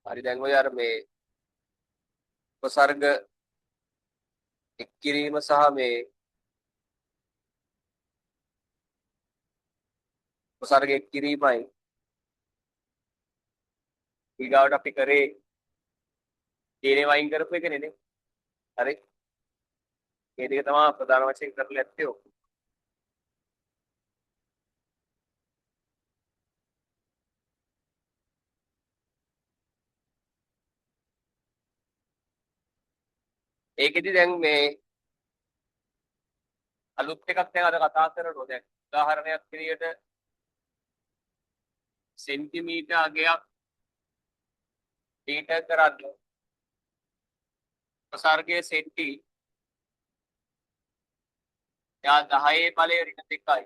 හරි දැන් ඔය අර මේ උපසර්ග එක් කිරීම සහ මේ උපසර්ග එක් කිරීමයි ඊගාවට අපි කරේ DNA වයින් කරපු එකනේ නේ. හරි. මේ දෙක තමයි ප්‍රධාන වශයෙන් කරලා ඇත්තේ ඔක. ඒකෙදි දැන් මේ අලුත් එකක් දැන් අද කතා කරනවා. දැන් උදාහරණයක් විදියට සෙන්ටිමීටර් අගයක් මීටර් කරන්න උපසර්ගයේ සෙන්ටි යා 10 බලය ඍණ 2යි.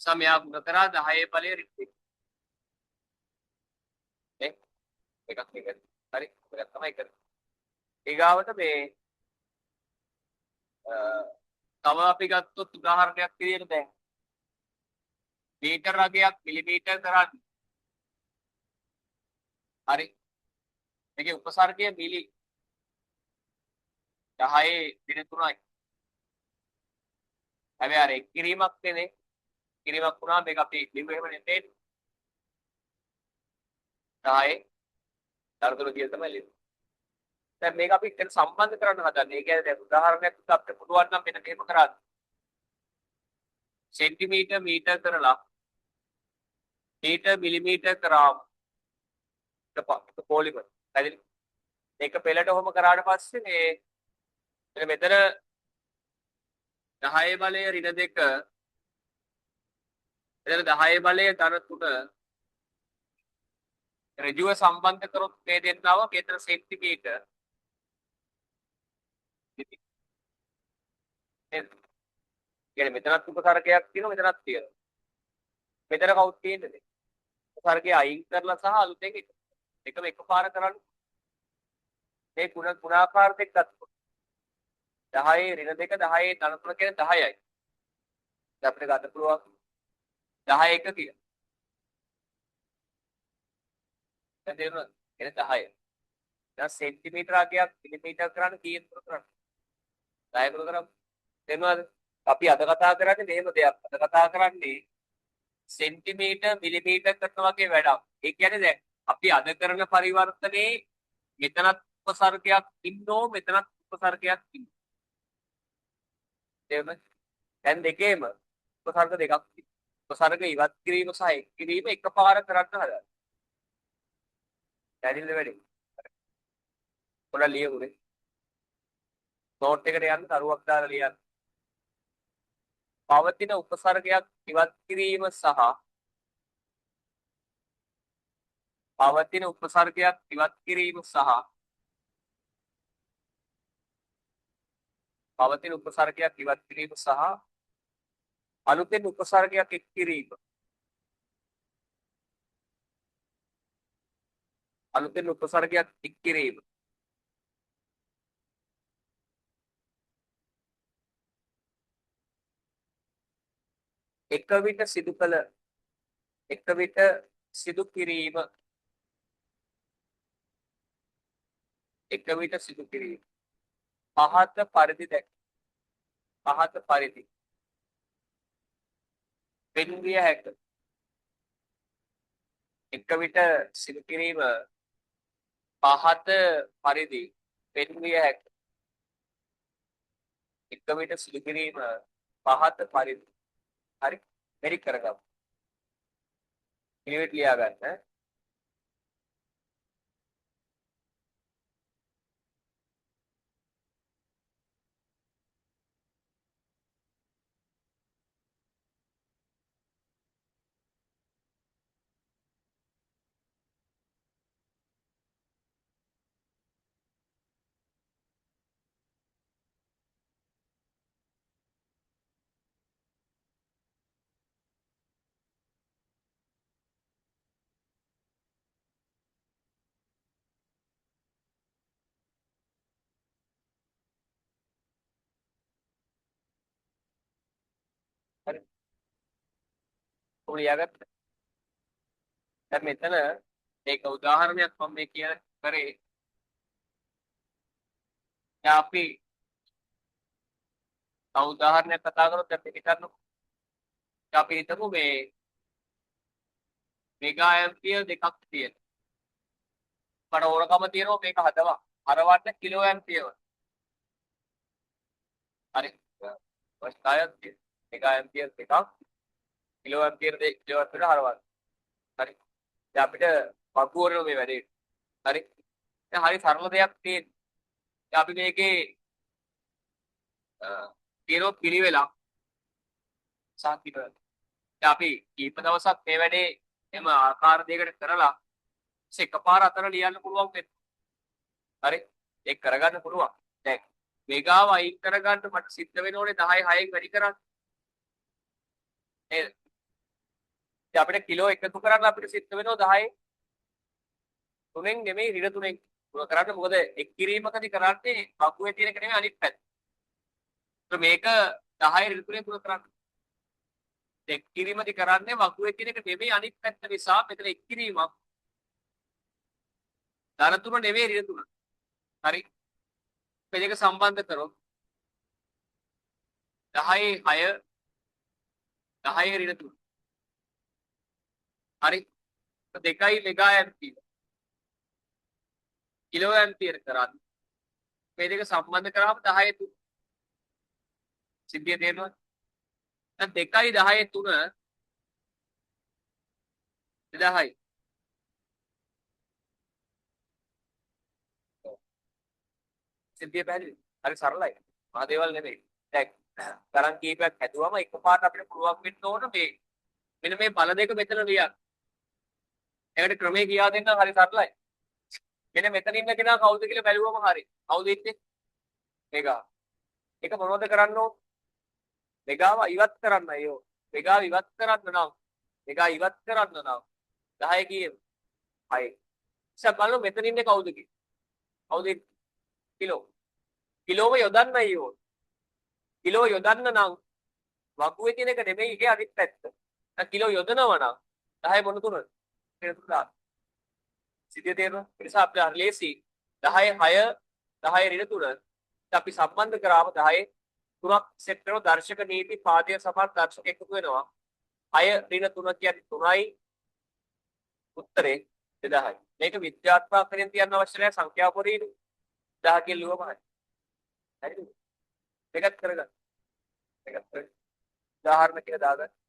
සමයා ගුණ කරා 10 බලය ඍණ 2. නේ? එකක් එක. හරි. ඒක තමයි කරන්නේ. ඊගාවට මේ තව අපි ගත්තොත් උදාහරණයක් විදියට දැන් මීටර අගයක් මිලිමීටර කරන්න. හරි. මේකේ උපසර්ගය මිලි 10 ඍණ 3යි. හැබැයි අර එක් කිරීමක් නේ. කිරීමක් වුණා මේක අපි ලිව්ව එහෙම නෙමෙයි. 10 දරතුල කියලා තමයි ලිව්වේ. දැන් මේක අපි එක්ක සම්බන්ධ කරන්න හදන්නේ. ඒ කියන්නේ දැන් උදාහරණයක් අපිට පුළුවන් නම් මෙන්න මෙහෙම කරන්න. සෙන්ටිමීටර් මීටර් කරලා මීටර් මිලිමීටර් කරාම පොලිමර්. හරිද? මේක පෙළට ඔහොම කරාට පස්සේ මේ මෙතන 10 බලය ඍණ 2 එතන 10 බලය ධන 3 ඍජුව සම්බන්ධ කරොත් මේ දෙන්නව මෙතන සෙන්ටිමීටර් කියන්නේ මෙතනත් උපසර්ගයක් තියෙනවා මෙතනත් තියෙනවා. මෙතන කවුද තියෙන්නේ? උපසර්ගය අයින් කරලා සහ අලුතෙන් එකම එකපාර කරන්න. මේ ගුණාකාර දෙක ගත්තොත් 10 ඍණ 2 10 ධන 3 කියන්නේ 10යි. දැන් අපිට ගන්න පුළුවන් 10 1 කියලා. දැන් තේරුණාද? එන 10. දැන් සෙන්ටිමීටර අගයක් මිලිමීටර කරන්න කීයක් කරන්නේ? 10 කරා. තේරුණාද? අපි අද කතා කරන්නේ මෙහෙම දෙයක්. අද කතා කරන්නේ සෙන්ටිමීටර් මිලිමීටර් කරන වගේ වැඩක්. ඒ කියන්නේ දැන් අපි අද කරන පරිවර්තනයේ මෙතනත් උපසර්ගයක් ඉන්නෝ මෙතනත් උපසර්ගයක් ඉන්නෝ. එහෙම දැන් දෙකේම උපසර්ග දෙකක් තියෙනවා. උපසර්ග ඉවත් කිරීම සහ එක් කිරීම එකපාර කරන්න හදනවා. දැනින්ද වැඩි. පොඩ්ඩක් ලියමුනේ. නෝට් එකට යන්න කරුවක් දාලා ලියන්න. පවතින උපසර්ගයක් ඉවත් කිරීම සහ පවතින උපසර්ගයක් ඉවත් කිරීම සහ පවතින උපසර්ගයක් ඉවත් කිරීම සහ අලුතෙන් උපසර්ගයක් එක් කිරීම. අලුතෙන් උපසර්ගයක් එක් කිරීම. එක විට සිදු කළ එක විට සිදු කිරීම. එක විට සිදු කිරීම. පහත පරිදි දැක්. පහත පරිදි පෙන්විය හැක. එක විට සිදු කිරීම පහත පරිදි පෙන්විය හැක. එක විට සිදු කිරීම පහත පරිදි. හරි. මෙරි කරගමු. පිළිවෙත් ලියා ගන්න. හරි. ඔබ ලියාගත්තා. දැන් මෙතන ඒක උදාහරණයක් මම මේ කියන කරේ. දැන් අපි තව උදාහරණයක් කතා කරොත් දැන් පිටිකරන අපි හිතමු මේ මෙගා ඇම්පියර් දෙකක් තියෙන. මට ඕනකම තියෙනවා මේක හරවන්න කිලෝ ඇම්පියර්. හරි. අවශ්‍යතාවයක් තියෙන. මෙගා ඇම්පියර් දෙකක් කිලෝ ඇම්පියර් දෙක කිලෝ ඇම්පියර් හරවන්න. හරි. දැන් අපිට වගුවරන මේ වැඩේ. හරි. දැන් හරි සරල දෙයක් තියෙන. දැන් අපි මේකේ තියෙන පිළිවෙලක් සාහිත්‍ය. දැන් අපි කීප දවසක් මේ වැඩේ එම ආකාර දෙකකට කරලා එකපාර අතර ලියන්න පුළුවන් වෙනවා. හරි. ඒක කරගන්න පුළුවන්. දැන් මෙගාව අයින් කරගන්න මට සිද්ධ වෙන ඕනේ 10 6න් වැඩි කරන්න. නේද? දැන් අපිට කිලෝ එකතු කරන්න අපිට සිද්ධ වෙනවා 10 3න් නෙමෙයි ඍණ 3න්. ඒක කරන්න මොකද එක් කිරීමකදී කරන්නේ වකුවේ තියෙන එක නෙමෙයි අනිත් පැත්ත. ඒක මේක 10 ඍණ 3න් පුර කරන්න. එක් කිරීමදී කරන්නේ වකුවේ තියෙන එක නෙමෙයි අනිත් පැත්ත නිසා මෙතන එක් කිරීමක් ධන 3 නෙමෙයි ඍණ 3. හරි. මේ දෙක සම්බන්ධ කරොත් 10 6 10 ඍණ 3. හරි. 2යි මෙගා ඇම්පියර් කිලෝ ඇම්පියර් කරන්නේ මේ දෙක සම්බන්ධ කරාම 10 3 සිද්ධිය තේරෙනවද? දැන් 2යි 10 3 10යි. සිද්ධිය පැහැදිලි. හරි සරලයි. මහා දේවල් නෙමෙයි. දැන් තරම් කීපයක් හැදුවම එකපාරට අපිට පුළුවන් වෙන්න ඕන මේ මෙන්න මේ බල දෙක මෙතන ලියන්න. ඒකට ක්‍රමේ කියා දෙන්න හරි සරලයි. මෙන්න මෙතන ඉන්න කෙනා කවුද කියලා බැලුවම හරි. කවුද ඉන්නේ? මෙගා. ඒක මොනවද කරන්න ඕන? මෙගාව ඉවත් කරන්න අයියෝ. මෙගාව ඉවත් කරන්න නම් මෙගා ඉවත් කරන්න නම් 10 කීයද? 6. ඉතින් බලන්න මෙතන ඉන්නේ කවුද කියලා. කවුද ඉන්නේ? කිලෝ. කිලෝව යොදන්න අයියෝ. කිලෝ යොදන්න නම් වකුවේ තියෙන එක නෙමෙයි ඒකේ අනිත් පැත්ත. දැන් කිලෝ යොදනවා නම් 10 මොන තුනද? වෙන තුනක්. සිද්ධිය තේරෙනවද? ඒ නිසා අපිට හරි ලේසි 10 6 10 ඍණ 3 අපි සම්බන්ධ කරාම 10 තුනක් සෙට් කරන දර්ශක නීති පාදයේ සමාන දර්ශක එකතු වෙනවා 6 ඍණ 3 කියන්නේ 3යි උත්තරේ 2000යි. මේක විද්‍යාත්මකයෙන් තියන්න අවශ්‍ය නැහැ සංඛ්‍යා පොරේද 1000 කිලුවමයි. හරිද? මේකත් කරගන්න. මේකත් කරගන්න. උදාහරණ කියලා දාගන්න.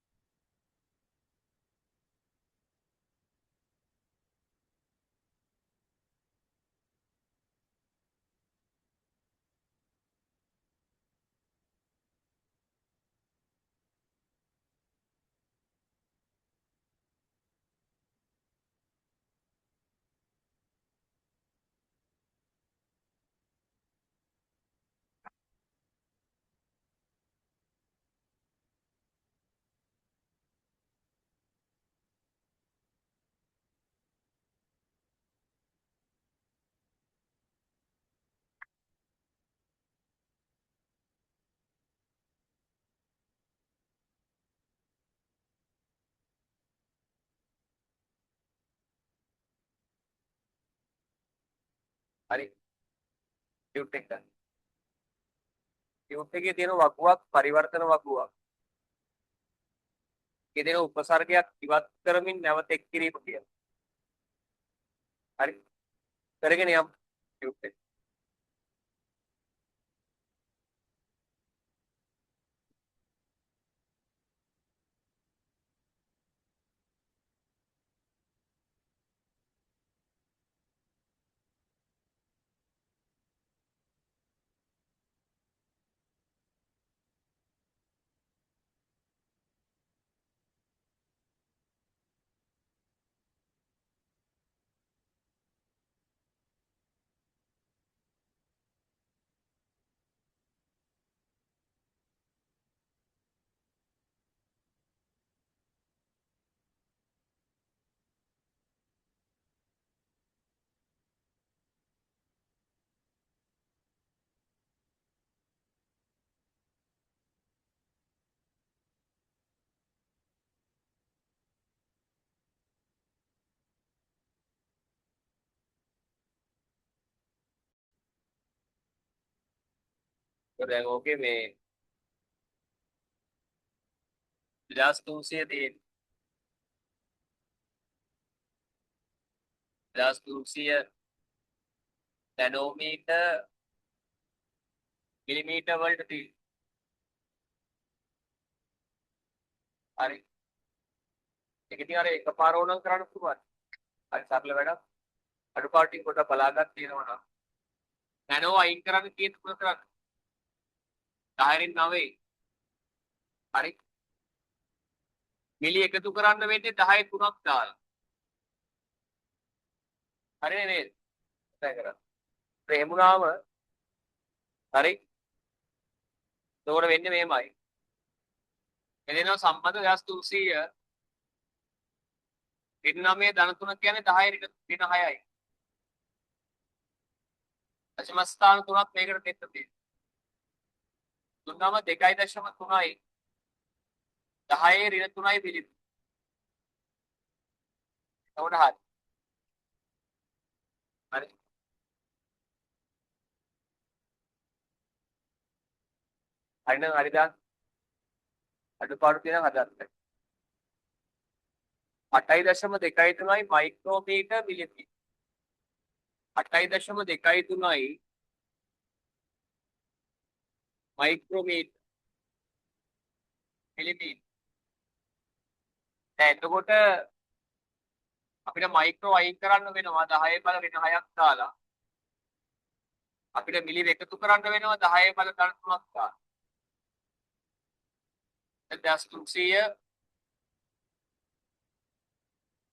හරි. ටියුට් එක ගන්න. ටියුට් එකේ තියෙන වකුවක් පරිවර්තන වකුවක්. ඒකේ තියෙන උපසර්ගයක් ඉවත් කරමින් නැවත එක් කිරීම කියලා. හරි. කරගෙන යම් ටියුට් එක. දැන් ඕකේ මේ 2300 තියෙන 2300 නැනෝමීටර් මිලිමීටර් වලට තියෙන. හරි. ඒක ඉතින් අර එකපාර ඕනම් කරන්න පුළුවන්. හරි සරල වැඩක්. අඩුපාඩු ටික පොඩ්ඩක් බලාගන්න තියෙනවා නම්. නැනෝ අයින් කරන්න කීයද පුර කරන්න? 10 9. හරි. මිලි එකතු කරන්න වෙන්නේ 10 3ක් දාලා. හරිනේ නේද? දැන් කරන්න. එහෙම වුණාම හරි. එතකොට වෙන්නේ මෙහෙමයි. එදිනවා සම්බන්ධ 2300 9 ධන 3 කියන්නේ 10 ඍණ 6යි. දශම ස්ථාන තුනක් මේකට දෙන්න තියෙනවා. දුන්නම 2.3යි 10 ඍණ 3යි පිළිතුර. එතකොට හරි. හරි. හරිනම් හරි දාන්න. අඩුපාඩු තියෙනවා හදන්න. 8.23යි මයික්‍රෝමීටර් මිලිමීටර්. 8.23යි micrometer millimetre. දැන් එතකොට අපිට මයික්‍රෝ අයින් කරන්න වෙනවා 10 බල වෙන 6ක් දාලා. අපිට මිලි එකතු කරන්න වෙනවා 10 බල ධන 3ක් දාලා. දැන් 300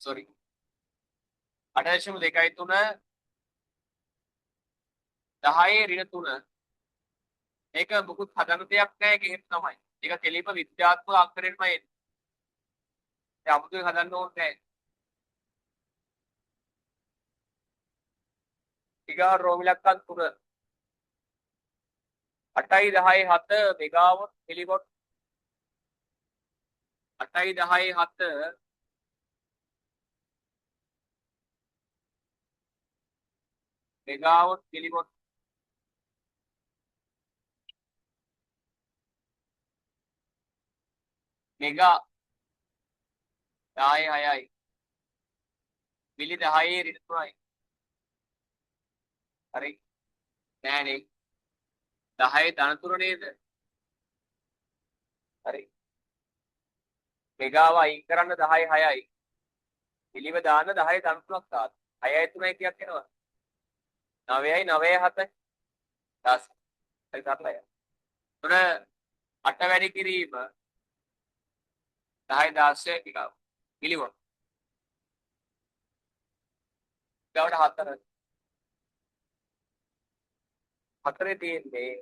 sorry 8.23 10 ඍණ 3 මේක මොකුත් හදන්න දෙයක් නැහැ ඒක එහෙම තමයි. ඒක කෙලින්ම විද්‍යාත්මක අංකරෙන්ම එන්නේ. ඒ 아무තේ හදන්න ඕනේ නැහැ. ඊගා රෝමිලක්කන් 3 8යි 10යි 7 මෙගාවොට් මිලිවොට් 8යි 10යි 7 මෙගාවොට් මිලිවොට් මෙගා 10යි 6යි මිලි 10යි ඍණ 3යි. හරි නෑනේ 10 ධන 3 නේද? හරි මෙගාව අයින් කරන්න 10යි 6යි පිළිව දාන්න 10 ධන 3ක් දාන්න 6යි 3යි කියක් එනවා 9යි 9යි 7යි 10 හරි කරලා තුන 8 වැඩි කිරීම 10 16 මෙගාව මිලිවොට් ගාවට 4 හතරේ තියෙන්නේ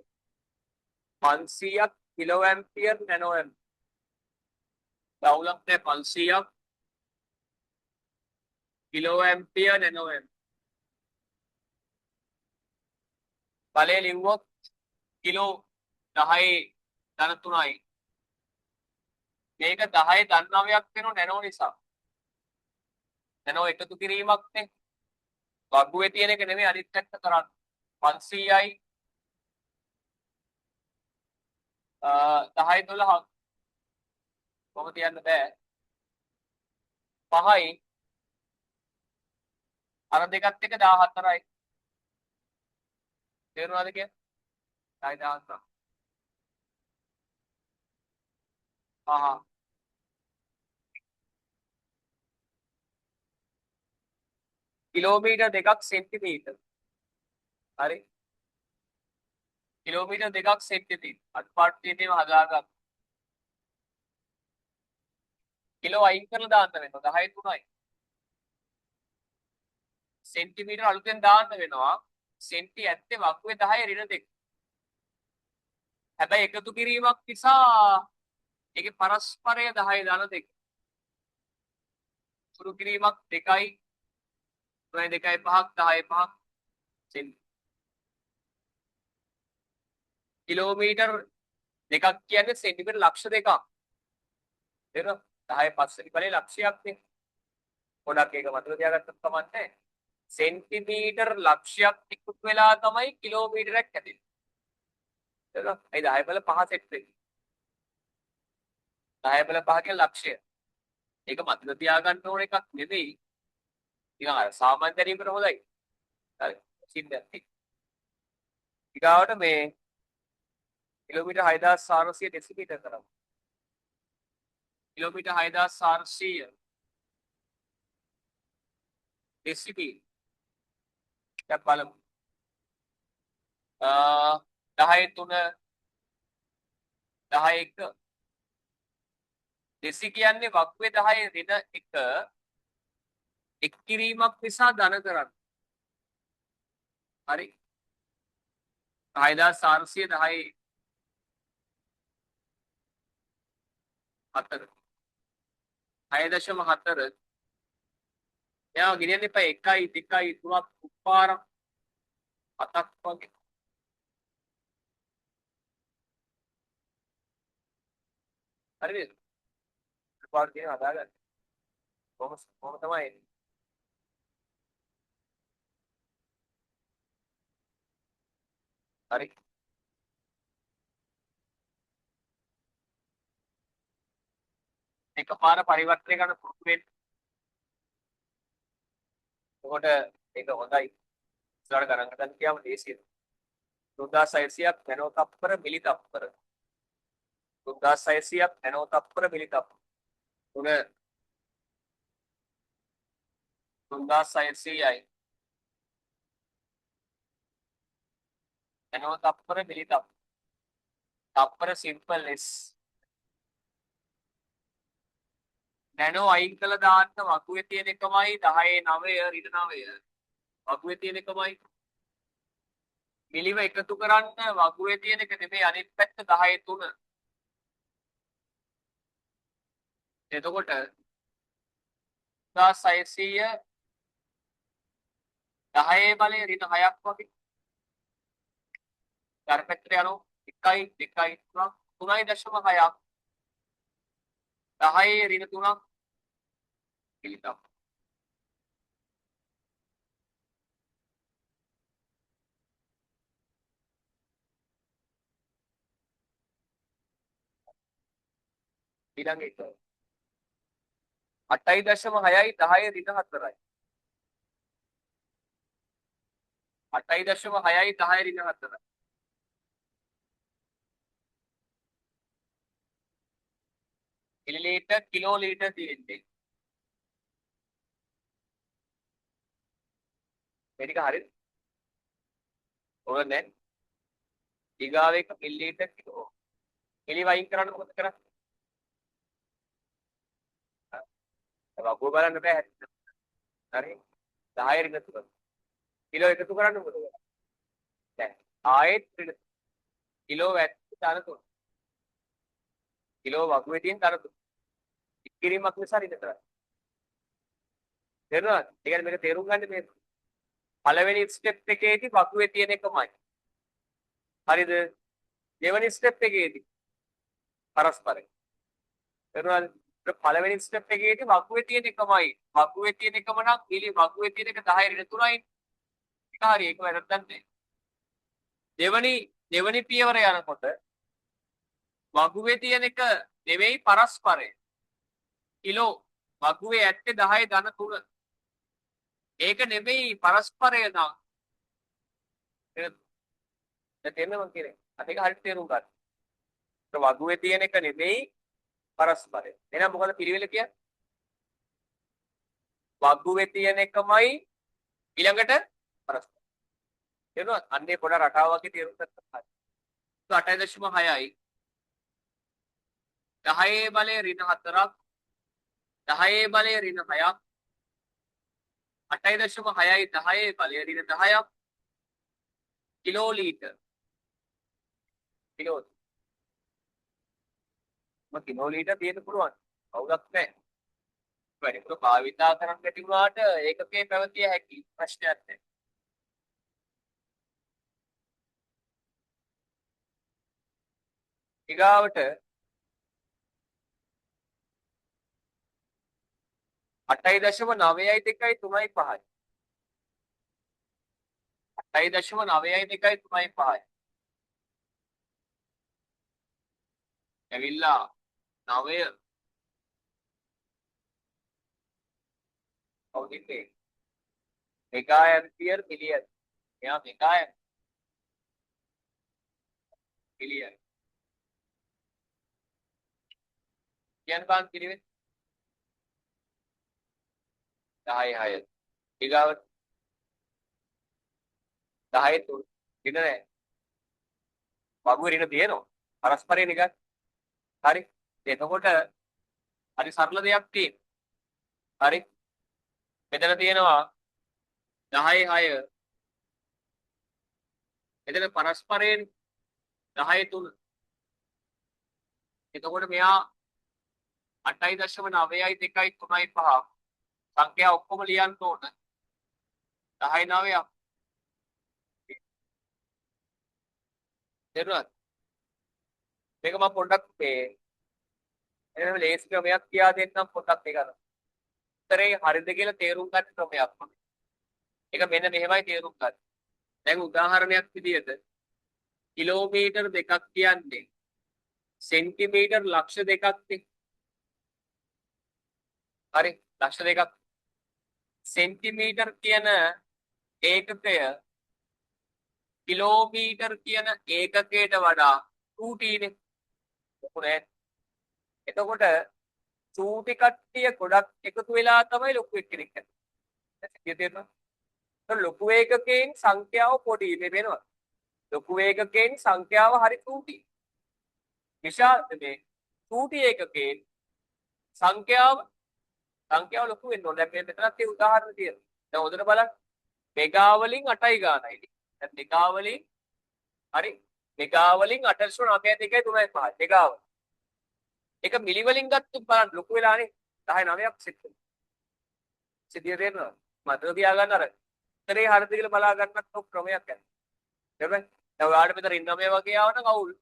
500ක් කිලෝ ඇම්පියර් නැනෝ ඇම්පියර් දවුලක් නැහැ 500ක් කිලෝ ඇම්පියර් නැනෝ ඇම්පියර් බලය ලිව්වොත් කිලෝ 10 ධන 3යි මේක 10 ධන 9ක් වෙනව නැනෝ නිසා නැනෝ එකතු කිරීමක් නේ වගුවේ තියෙන එක නෙමෙයි අනිත් පැත්ත කරන්නේ 500යි 10 12 කොහොම තියන්න බෑ 5යි අර දෙකත් එක 14යි තේරුණාද කියන්නේ 10 14 කිලෝමීටර් දෙකක් සෙන්ටිමීටර් හරි කිලෝමීටර් දෙකක් සෙන්ටිමීටර් අත්පාඩු තියෙනව හදාගන්න කිලෝ අයින් කරලා දාන්න වෙනවා 10 3යි සෙන්ටිමීටර් අලුතෙන් දාන්න වෙනවා සෙන්ටි ඇත්තේ වකුවේ 10 ඍණ 2 හැබැයි එකතු කිරීමක් නිසා ඒකේ පරස්පරය 10 ධන 2 සුළු කිරීමක් 2යි 2යි 5ක් 10 5ක් සෙන්ටි කිලෝමීටර් දෙකක් කියන්නේ සෙන්ටිමීටර් ලක්ෂ දෙකක් තේරෙනවද 10 පස්සේ බලේ ලක්ෂයක් නේ පොඩක් ඒක මතක තියාගත්තත් කමන්නේ සෙන්ටිමීටර් ලක්ෂයක් එකතු වෙලා තමයි කිලෝමීටරයක් හැදෙන්නේ ඒක ඒ 10 බල 5 සෙට් එක. 10 බල 5 කියන ලක්ෂය. ඒක මතක තියාගන්න ඕන එකක් නෙවෙයි. නිකන් අර සාමාන්‍ය දැනීමකට හොඳයි. හරි. සිද්ධාර්ථ. ඊගාවට මේ කිලෝමීටර් 6400 ඩෙසිමීටර කරමු. Kilometre 6400 decimetre. දැන් බලමු. 10 3 10 1 දෙසි කියන්නේ වක්වේ 10 ඍණ 1 එක් කිරීමක් නිසා ධන කරන්න. හරි. 6410 4 6.4 එයා ගෙනියන්න එපා 1 2 3ක් උපාරක් 7ක් වගේ. හරිද? උපාර කියන හදාගන්න. කොහොම තමයි. හරි. එකපාර පරිවර්තනය කරන්න පුරුදු වෙන්න. එතකොට ඒක හොඳයි. ඉස්සරහට ගණන් ගන්න කියවම දේශිය. 3600ක් නැනෝ තප්පර මිලි තප්පර. 3600ක් නැනෝ තප්පර මිලි තප්පර. 3600යි නැනෝ තප්පර මිලි තප්පර. තප්පර සිම්පල් S. නැනෝ අයින් කළා දාන්න වකුවේ තියෙන එකමයි 10 9 ඍණ 9. වකුවේ තියෙන එකමයි. මිලිව එකතු කරන්න වකුවේ තියෙන එක නෙමෙයි අනිත් පැත්ත 10 3. එතකොට 3600 10 බලය ඍණ 6ක් වගේ. අර පැත්තට යනවා 1 2 3 3.6ක් 10 ඍණ 3ක් පිළිතක්. ඊළඟ එක 8.6යි 10 ඍණ 4යි 8.6යි 10 ඍණ 4යි මිලිලීටර් කිලෝලීටර් තියෙන්නේ. මේ ටික හරියද? ඕන නැහැ. ඊගාව එක මිලිලීටර් කිලෝ. මිලි වයින් කරන්න මොකද කරන්නේ? වගුව බලන්න බෑ. හරි. 10 ඍණ 3. කිලෝ එකතු කරන්න මොකද කරන්නේ? දැන් ආයෙත් කිලෝ වැට් තරතු. කිලෝ වගුවේ තියෙන තරතු. ඉක්කිරීමක් නිසා ඍණ කරන්නේ. තේරුණාද? ඒ කියන්නේ මේක තේරුම් ගන්න මේ පළවෙනි ස්ටෙප් එකේදී වකුවේ තියෙන එකමයි. හරිද? දෙවෙනි ස්ටෙප් එකේදී පරස්පරයි. තේරුණාද? පළවෙනි ස්ටෙප් එකේදී වකුවේ තියෙන එකමයි. වකුවේ තියෙන එකම නම් මිලි වකුවේ තියෙන එක 10 ඍණ 3යි. ඒක හරි ඒක වැරද්දක් නැහැ. දෙවෙනි පියවර යනකොට වකුවේ තියෙන එක නෙවෙයි පරස්පරය. කිලෝ වකුවේ ඇත්තේ 10 ධන 3. ඒක නෙමෙයි පරස්පරය නම්. තේරෙනවද මං කියන්නේ? අතේක හරියට තේරුම් ගන්න. වගුවේ තියෙන එක නෙමෙයි පරස්පරය. එහෙනම් මොකද පිළිවෙල කියන්නේ? වගුවේ තියෙන එකමයි ඊළඟට පරස්පරය. තේරුණාද? අන්නේ පොඩ රටාව වගේ තේරුම් ගන්න. 8.6යි 10 බලය ඍණ 4ක් 10 බලය ඍණ 6ක් 8.6යි 10 බලය ඍණ 10ක් කිලෝලීටර් කිලෝ කිලෝලීටර් තියෙන්න පුළුවන්. කවුලක් නැහැ. වැඩිපුර භාවිතා කරන්න බැරි වුණාට ඒකකේ පැවතිය හැකි ප්‍රශ්නයක් නැහැ. ඊගාවට 8.9යි 2යි 3යි 5යි 8.9යි 2යි 3යි 5යි ඇවිල්ලා 9 කවුද ඉන්නේ? Mega ampere million. එයා මෙගා මිලියන්. කියන්න බං පිළිවෙත් 10 6. ඊගාව 10 3. ඉන්න නෑ. වගුවේ රින තියෙනවා. පරස්පරේ නිකන්. හරි. එතකොට හරි සරල දෙයක් තියෙනවා. හරි. මෙතන තියෙනවා 10 6. මෙතන පරස්පරයෙන් 10 3. එතකොට මෙයා 8.9යි 2යි 3යි 5 සංඛ්‍යා ඔක්කොම ලියන්න ඕන 10 9ක් තේරුණාද මේක මම පොඩ්ඩක් එනම් ලේසි ක්‍රමයක් කියා දෙන්නම් පොඩ්ඩක් මේක උත්තරේ හරිද කියලා තේරුම් ගන්න ක්‍රමයක් ඒක මෙන්න මෙහෙමයි තේරුම් ගන්න දැන් උදාහරණයක් විදිහට කිලෝමීටර් දෙකක් කියන්නේ සෙන්ටිමීටර් ලක්ෂ දෙකක් නේ හරි ලක්ෂ දෙකක් සෙන්ටිමීටර් කියන ඒකකය කිලෝමීටර් කියන ඒකකයට වඩා චූටිනේ මොකද එතකොට චූටි කට්ටිය ගොඩක් එකතු වෙලා තමයි ලොකු එක්කෙනෙක් හදන්නේ ලොකු ඒකකයෙන් සංඛ්‍යාව පොඩි වෙනවා ලොකු ඒකකයෙන් සංඛ්‍යාව හරි චූටි විශාල මේ චූටි ඒකකයෙන් සංඛ්‍යාව ලොකු වෙන්න ඕනේ. දැන් මෙතනත් ඒ උදාහරණ තියෙනවා. දැන් හොඳට බලන්න. මෙගා වලින් 8යි ගානයි. දැන් මෙගා වලින් හරි. මෙගා වලින් 8.9.2.3.5 මෙගාව. ඒක මිලි වලින් ගත්තොත් බලන්න ලොකු වෙලානේ 10 9ක් සෙට් වෙනවා. සිද්ධිය තේරෙනවද? මතක තියාගන්න අර උත්තරේ හරියද කියලා බලා ගන්නත් ඔක් ක්‍රමයක් යනවා. තේරුණාද? දැන් ඔයාලට මෙතන 9 වගේ ආවනම් අවුල්.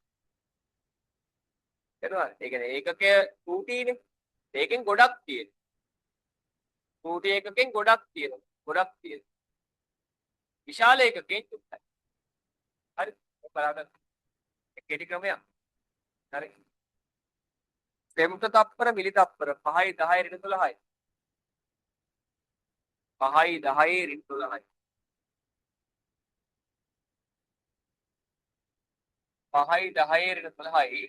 තේරුණාද? ඒ කියන්නේ ඒකකය චූටිනේ. ඒකෙන් ගොඩක් තියෙනවා. චූටි ඒකකෙන් ගොඩක් තියෙනවා. ගොඩක් තියෙනවා. විශාල ඒකකෙන් චුට්ටයි. හරි. බලන්න. කෙටි ක්‍රමයක්. හරි. සෙම්ට තප්පර මිලි තප්පර 5යි 10යි ඍණ 12යි. 5යි 10යි ඍණ 12යි. 5යි 10යි ඍණ 12යි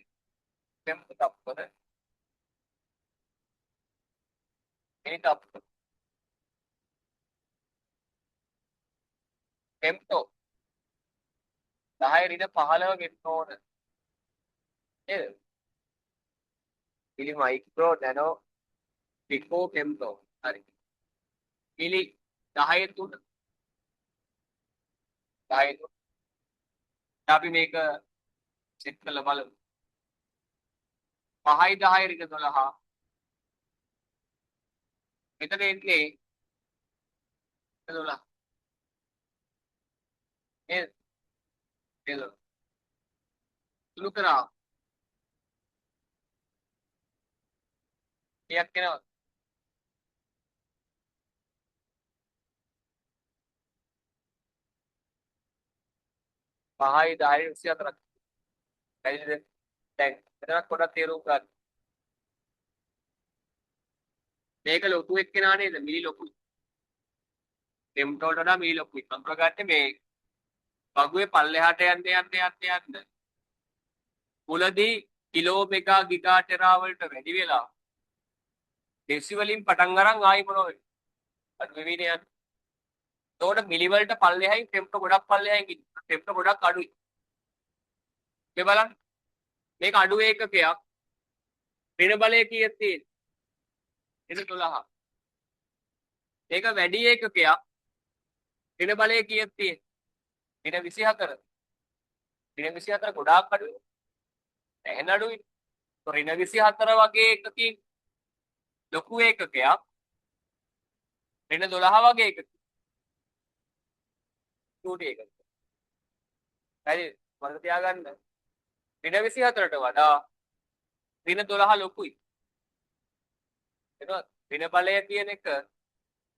සෙම්ට තප්පර මිලි තප්පර ෆෙම්ටෝ 10 ඍණ 15 ගෙන්න ඕන නේද? මිලි මයික්‍රෝ නැනෝ පිකෝ ෆෙම්ටෝ හරි. මිලි 10 3 10 3 අපි මේක සෙට් කරලා බලමු. 5යි 10යි ඍණ 12 මෙතන එන්නේ 12 නේද? සුළු කරා ටිකක් එනවා 5යි 10යි 24ක් හරිද දැන් මෙතනක් පොඩ්ඩක් තේරුම් ගන්න මේක ලොකු එක්කෙනා නේද මිලි ලොකුයි ෆෙම්ටෝට වඩා මිලි ලොකුයි මම ගත්තේ මේ වගුවේ පල්ලෙහාට යන්න මුලදී කිලෝ මෙගා ගිගා ටෙරා වලට වැඩි වෙලා ඩෙසි වලින් පටන් අරන් ආයි මොනවද අද වෙවිනේ යන එතකොට මිලි වලට පල්ලෙහායි ෆෙම්ටෝ ගොඩක් පල්ලෙහායි ඉන්නේ ෆෙම්ටෝ ගොඩක් අඩුයි මේ බලන්න මේක අඩු ඒකකයක් ඍණ බලය කීයක් තියෙන්නේ ඍණ 12 මේක වැඩි ඒකකයක් ඍණ බලය කීයක් තියෙන්නේ ඍණ 24 ඍණ 24 ගොඩාක් අඩුයි එහෙන අඩුයි ඍණ 24 වගේ එකකින් ලොකු ඒකකයක් ඍණ 12 වගේ එකකින් චූටි එකක් හරි මතක තියාගන්න ඍණ 24ට වඩා ඍණ 12 ලොකුයි එතකොට ඍණ බලය කියන එක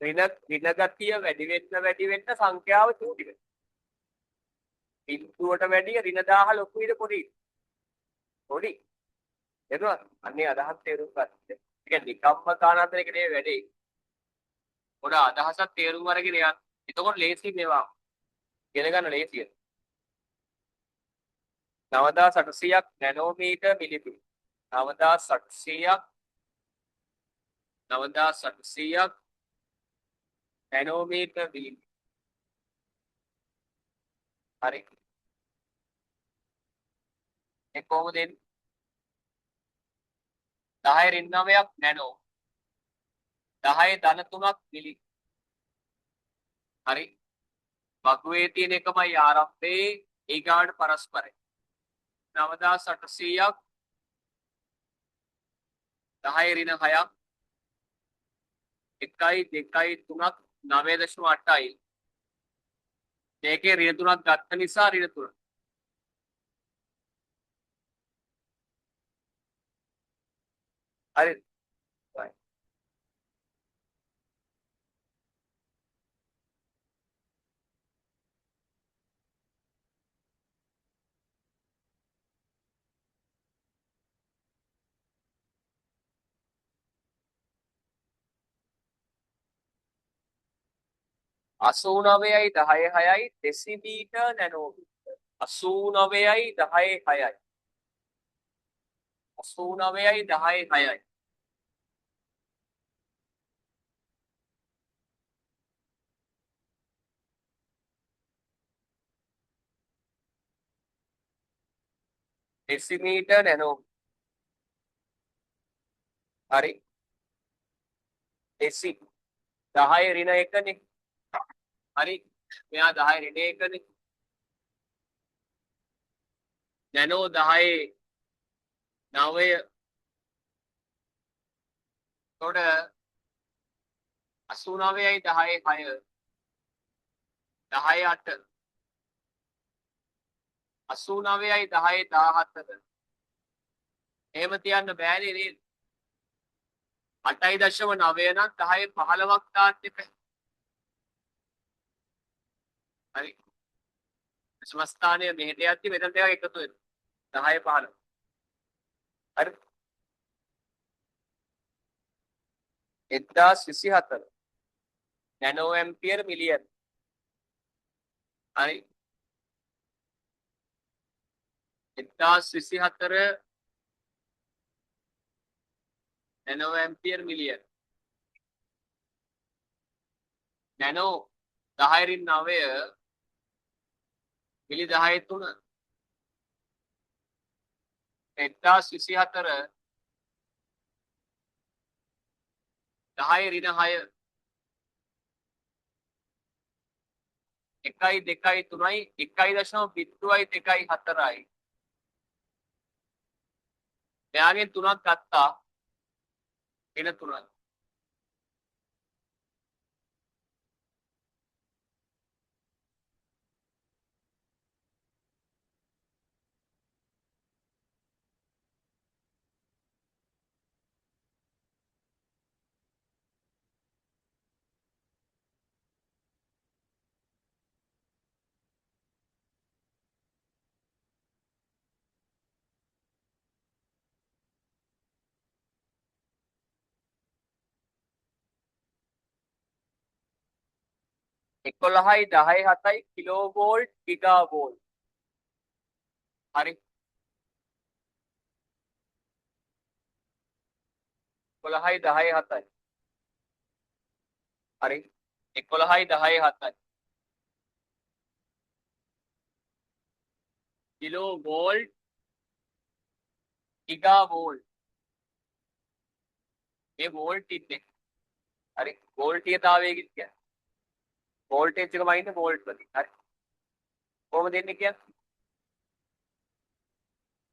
ඍණ ගතිය වැඩි වෙන්න සංඛ්‍යාව චූටි වෙනවා බිඳුවට වැඩිය ඍණ 1000 ලොකුයිද පොඩිද පොඩි එතකොට අන්නේ අදහස් තේරුම් ගන්න. ඒ කියන්නේ නිකම්ම කාණාන්තර එක නෙවෙයි වැඩේ. පොඩ අදහසක් තේරුම් අරගෙන යන්න. එතකොට ලේසි මේවා. ඉගෙන ගන්න ලේසියි. 9800ක් නැනෝමීටර් මිලිමීටර්. 9800ක් 9800ක් නැනෝමීටර් මිලිමීටර්. හරි. ඒ කොහොමද එන්නේ? 10 රින් 9ක් නැනෝ 10 ධන 3ක් මිලි. හරි. වගුවේ තියෙන එකමයි ආරම්භයේ ඊගාට පරස්පරයි. 9800ක් 10 රින 6ක් 1 2 3ක් 9.8යි. මේකේ ඍණ 3ක් ගත්ත නිසා ඍණ 3. හරි. 89යි 10 6යි ඩෙසිමීටර් නැනෝමීටර්. 89යි 10 6යි 89යි 10 6යි ඩෙසිමීටර් නැනෝමීටර්. හරි. ඩෙසි 10 ඍණ 1නේ. හරි. මෙයා 10 ඍණ 1නේ. නැනෝ 10 9 එතකොට 89යි 10 6 10 8 89යි 10 17. එහෙම තියන්න බෑනේ නේද? 8.9 නම් 10 15ක් දාන්න එපා. හරි. සමස්ථානය මෙහෙට යද්දි මෙතන දෙකක් එකතු වෙනවා. 10 15. හරි. 1024 නැනෝ ඇම්පියර් මිලියන්. හරි. 1024 නැනෝ ඇම්පියර් මිලියන්. නැනෝ 10 රින් 9 මිලි 10 3 1024 10 රින 6 1 2 3යි 1.02යි 4යි. එයාගෙන් 3ක් ගත්තා රින 3යි. එකොළහයි 10 7යි කිලෝ වෝල්ට් ගිගා වෝල්ට්. හරි. 11යි 10 7යි. හරි. 11යි 10 7යි. Kilo volt giga volt. මේ වෝල්ට් ඉන්නේ. හරි. වෝල්ටීයතාවය කියන්නේ. වෝල්ටේජ් එක වයින්නේ වෝල්ට් වලින්. හරි. කොහොමද දෙන්නේ කියන්නේ?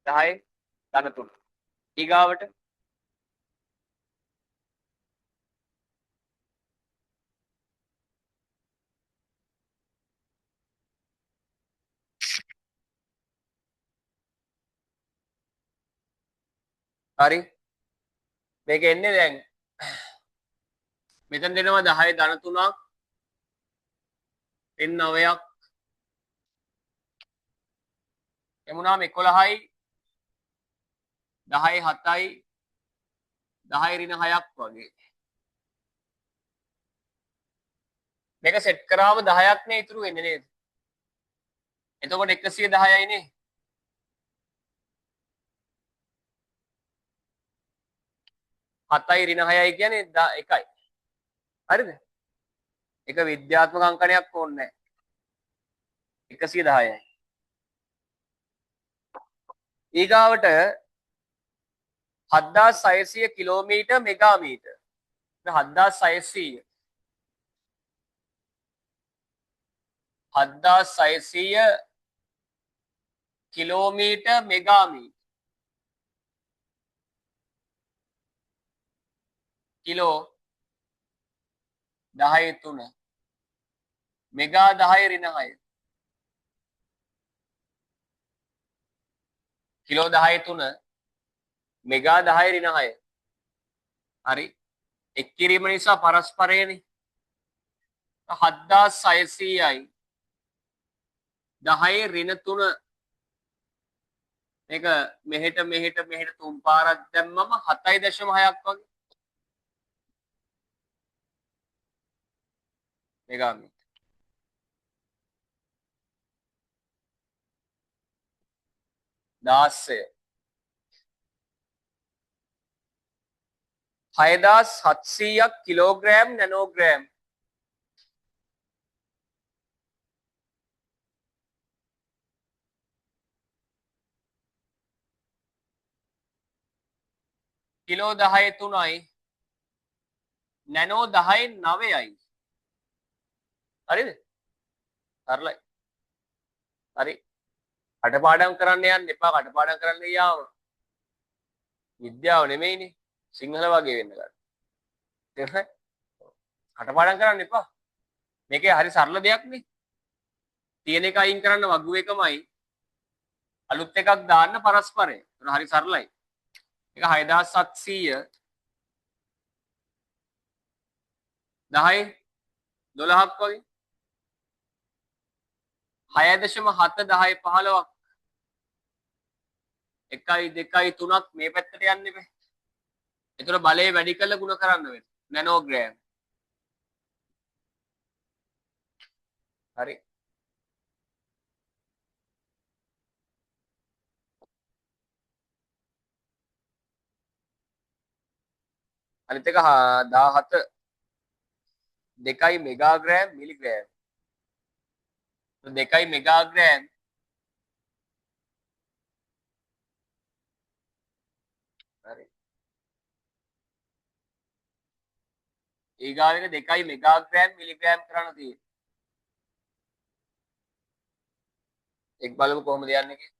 10 ධන 3. ඊගාවට හරි. මේක එන්නේ දැන් මෙතන දෙනවා 10 ධන 3ක් රින් 9ක් එමුණාම 11යි 10යි 7යි 10යි ඍණ 6ක් වගේ. මේක සෙට් කරාම 10ක් නේ ඉතුරු වෙන්නේ නේද? එතකොට 110යි නේ. හතයි ඍණ 6යි කියන්නේ 1යි. හරිද? එක විද්‍යාත්මක අංකණයක් ඕනේ නැහැ. 110යි. ඊගාවට 7600 කිලෝමීටර් මෙගාමීටර්. 7600 කිලෝමීටර් මෙගාමීටර්. කිලෝ 10 3 මෙගා 10 ඍණ 6. කිලෝ 10 3 මෙගා 10 ඍණ 6. හරි. එක් කිරීම නිසා පරස්පරයනේ. 7600යි 10 ඍණ 3 මේක මෙහෙට තුන් පාරක් දැම්මම 7.6ක් වගේ මෙගාමීටර්. 16 6700ක් කිලෝග්‍රෑම් නැනෝග්‍රෑම්. කිලෝ 10 3යි නැනෝ 10 9යි. හරිද? සරලයි. හරි. කටපාඩම් කරන්න යන්න එපා. කටපාඩම් කරන්න ගියාම විද්‍යාව නෙමෙයිනේ. සිංහල වගේ වෙන්න ගන්න. තේරුණාද? කටපාඩම් කරන්න එපා. මේකේ හරි සරල දෙයක් නේ. තියෙන එක අයින් කරන්න වගු එකමයි. අලුත් එකක් දාන්න පරස්පරය. ඒක හරි සරලයි. ඒක 6700 10 12ක් වගේ 6.7 10 15ක් 1යි 2යි 3ක් මේ පැත්තට යන්න බෑ. ඒතර බලය වැඩි කරලා ගුණ කරන්න වෙනවා. නැනෝග්‍රෑම්. හරි. අනිත් එක 17 2යි මෙගාග්‍රෑම් මිලිග්‍රෑම්. 2යි මෙගාග්‍රෑම් හරි. ඊගාව එක 2යි මෙගාග්‍රෑම් මිලිග්‍රෑම් කරන්න තියෙන්නේ. එක් බලමු කොහොමද යන්නේ කියලා.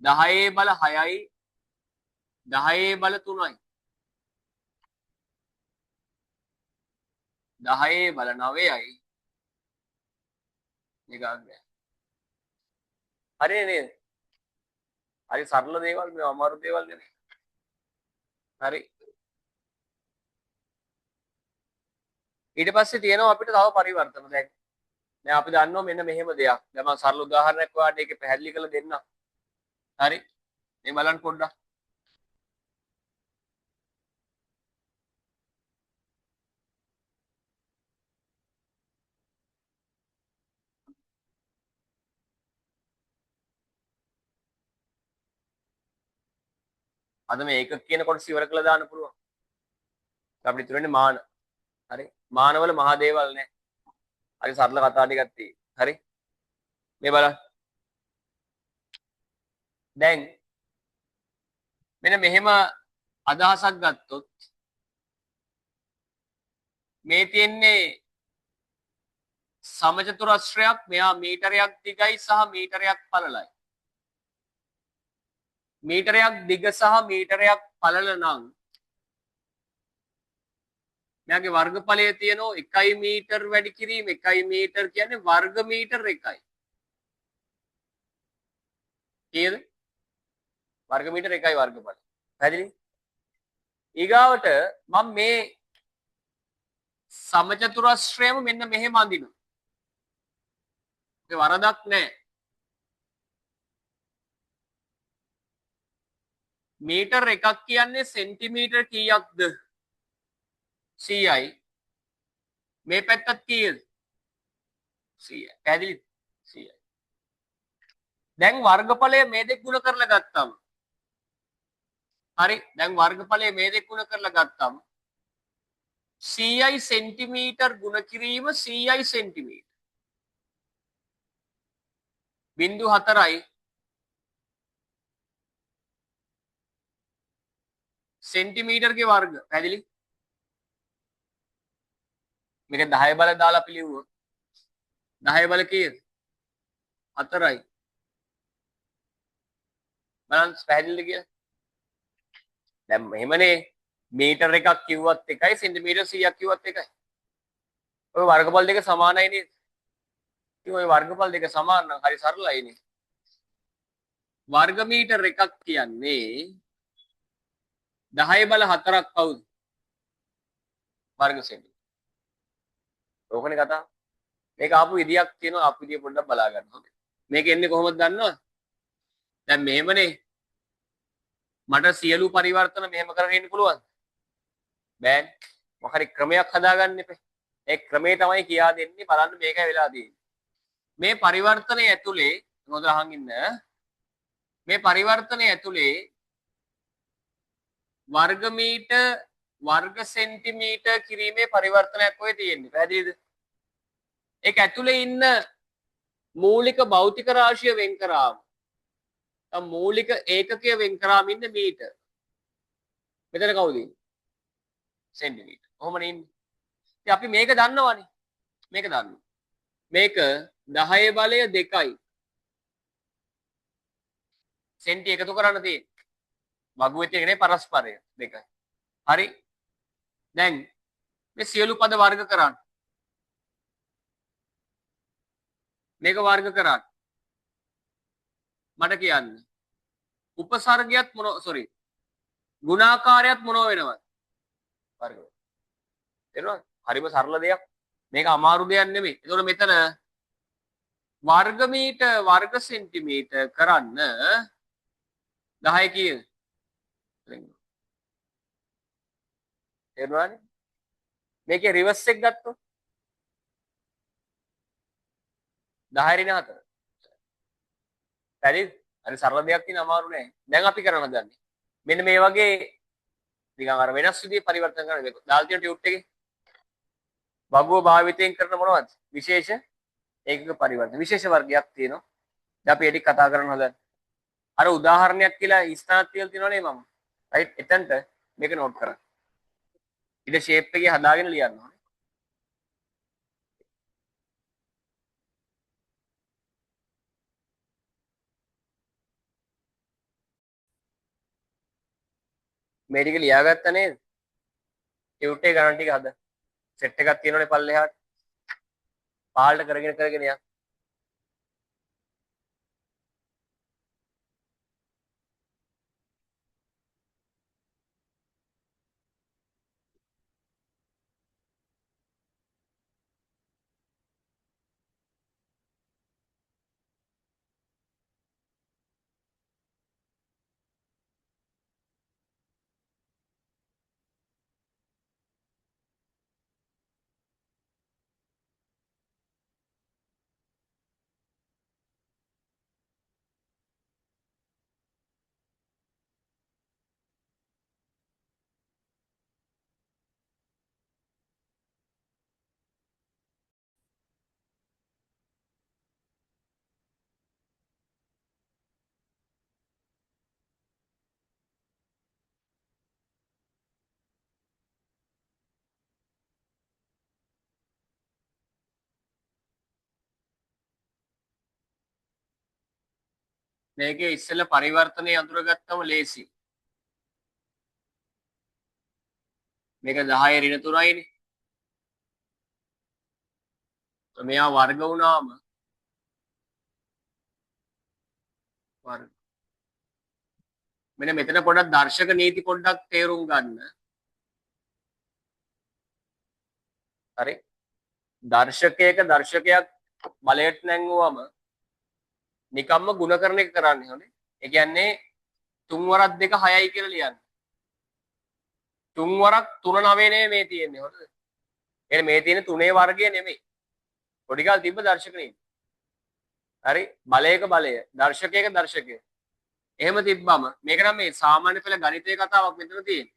10 බල 6යි 10 බල 3යි 10 බල 9යි මෙගාග්‍රෑම්. හරි නේද? හරි සරල දේවල් මේ අමාරු දේවල් නෙමෙයි. හරි. ඊට පස්සේ තියෙනවා අපිට තව පරිවර්තන. දැන් අපි දන්නවා මෙන්න මෙහෙම දෙයක්. දැන් මම සරල උදාහරණයක් ඔයාලට ඒක පැහැදිලි කරලා දෙන්නම්. හරි. මේ බලන්න පොඩ්ඩක්. අද මේ ඒකක කියන කොටස ඉවර කළා දාන්න පුළුවන්. අපිට ඉතුරු වෙන්නේ මාන. හරි. මානවල මහා දේවල් නෑ. හරි සරල කතා ටිකක් තියෙයි. හරි. මේ බලන්න. දැන් මෙන්න මෙහෙම අදහසක් ගත්තොත් මේ තියෙන්නේ සමචතුරස්‍රයක් මෙහා මීටරයක් දිගයි සහ මීටරයක් පළලයි. මීටරයක් දිග සහ මීටරයක් පළල නම් මෙයාගේ වර්ගඵලය තියෙනවා 1 මීටර වැඩි කිරීම 1 මීටර කියන්නේ වර්ග මීටර 1යි. කීයද? වර්ග මීටර 1යි වර්ගඵලය. පැහැදිලි? ඊගාවට මම මේ සමචතුරස්‍රයම මෙන්න මෙහෙම අඳිනවා. ඒ වරදක් නැහැ. මීටර් එකක් කියන්නේ සෙන්ටිමීටර් කීයක්ද? 100යි. මේ පැත්තත් කීයද? 100යි. පැහැදිලිද? 100යි. දැන් වර්ගඵලය මේ දෙක ගුණ කරලා ගත්තම හරි. දැන් වර්ගඵලය මේ දෙක ගුණ කරලා ගත්තම 100යි සෙන්ටිමීටර් ගුණ කිරීම 100යි සෙන්ටිමීටර්. 0.4යි සෙන්ටිමීටර්ගේ වර්ග. පැහැදිලි? මේක 10 බල දාලා අපි ලිව්වොත් 10 බල කීයද? 4යි. බලන්න පැහැදිලිද කියලා? දැන් මෙහෙමනේ මීටර එකක් කිව්වත් එකයි සෙන්ටිමීටර් 100ක් කිව්වත් එකයි. ඔය වර්ගඵල දෙක සමානයි නේද? ඉතින් ඔය වර්ගඵල දෙක සමාන නම් හරි සරලයි නේ. වර්ග මීටර එකක් කියන්නේ 10 බල 4ක් කවුද? වර්ග සෙන්ටිමීටර. ඕකනේ කතාව. මේක ආපු විදියක් තියෙනවා. ආපු විදිය පොඩ්ඩක් බලා ගන්න ඕනේ. මේක එන්නේ කොහොමද දන්නවද? දැන් මෙහෙමනේ මට සියලු පරිවර්තන මෙහෙම කරගෙන ඉන්න පුළුවන්ද? බෑනේ. මොකක් හරි ක්‍රමයක් හදාගන්න එපේ. ඒ ක්‍රමේ තමයි කියා දෙන්නේ. බලන්න මේකයි වෙලා තියෙන්නේ. මේ පරිවර්තනය ඇතුලේ හොඳ අහන් ඉන්න. මේ පරිවර්තනය ඇතුලේ වර්ග මීටර් වර්ග සෙන්ටිමීටර් කිරීමේ පරිවර්තනයක් ඔය තියෙන්නේ. පැහැදිලිද? ඒක ඇතුලේ ඉන්න මූලික භෞතික රාශිය වෙන් කරාම මූලික ඒකකය වෙන් කරාම ඉන්නේ මීටර්. මෙතන කවුද ඉන්නේ? සෙන්ටිමීටර්. කොහොමද ඉන්නේ? ඉතින් අපි මේක දන්නවනේ. මේක දන්නවා. මේක 10 බලය 2යි. සෙන්ටි එකතු කරන්න තියෙන්නේ. වගුවේ තියෙන්නේ පරස්පරය 2යි. හරි. දැන් මේ සියලු පද වර්ග කරන්න. මේක වර්ග කරන්න. මට කියන්න. උපසර්ගයත් ගුණාකාරයත් මොනව වෙනවද? වර්ග. තේරුණාද? හරිම සරල දෙයක්. මේක අමාරු දෙයක් නෙමෙයි. ඒතකොට මෙතන වර්ග මීටර් වර්ග සෙන්ටිමීටර් කරන්න 10 කීයද? තේරුණානේ? මේකේ රිවර්ස් එක ගත්තොත් 10 රින 4. හරිද? හරි සරල දෙයක් තියෙන අමාරු නෑ. දැන් අපි කරන්න හදන්නේ. මෙන්න මේ වගේ නිකන් අර වෙනස් විදිහේ පරිවර්තන කරන මේක. දාලා තියෙන ටියුට් එකේ වගුව භාවිතයෙන් කරන මොනවද? විශේෂ ඒකක පරිවර්තන. විශේෂ වර්ගයක් තියෙනවා. දැන් අපි ඒක කතා කරන්න හදන්නේ. අර උදාහරණයක් කියලා ස්ථානක් තියලා තියෙනවනේ මම. රයිට් එතනට මේක නෝට් කරගන්න. ඊට ෂේප් එකේ හදාගෙන ලියන්න ඕනේ. මේ ටික ලියාගත්ත නේද? ටියුට් එකේ ගණන් ටික හද. සෙට් එකක් තියෙනවනේ පල්ලෙහාට. පාල්ට කරගෙන යන්න. මේකේ ඉස්සෙල්ලා පරිවර්තනය අඳුරගත්තම ලේසි. මේක 10 ඍණ 3යිනේ. මෙයා වර්ග වුණාම වර්ග. මෙන්න මෙතන පොඩ්ඩක් දර්ශක නීති පොඩ්ඩක් තේරුම් ගන්න. හරි. දර්ශකයක දර්ශකයක් බලයට නැංගුවම නිකම්ම ಗುಣකරණ එක කරන්නේ හොඳේ. ඒ කියන්නේ 3 වරක් 2 6යි කියලා ලියන්නේ. 3 වරක් 3 9 නේ මේ තියෙන්නේ හොඳද? එහෙනම් මේ තියෙන 3 වර්ගය නෙමෙයි. පොඩි කාලේ තිබ්බ දර්ශක නේ. හරි බලයක බලය දර්ශකයක දර්ශකය. එහෙම තිබ්බම මේක නම් මේ සාමාන්‍ය පෙළ ගණිතයේ කතාවක් මෙතන තියෙන්නේ.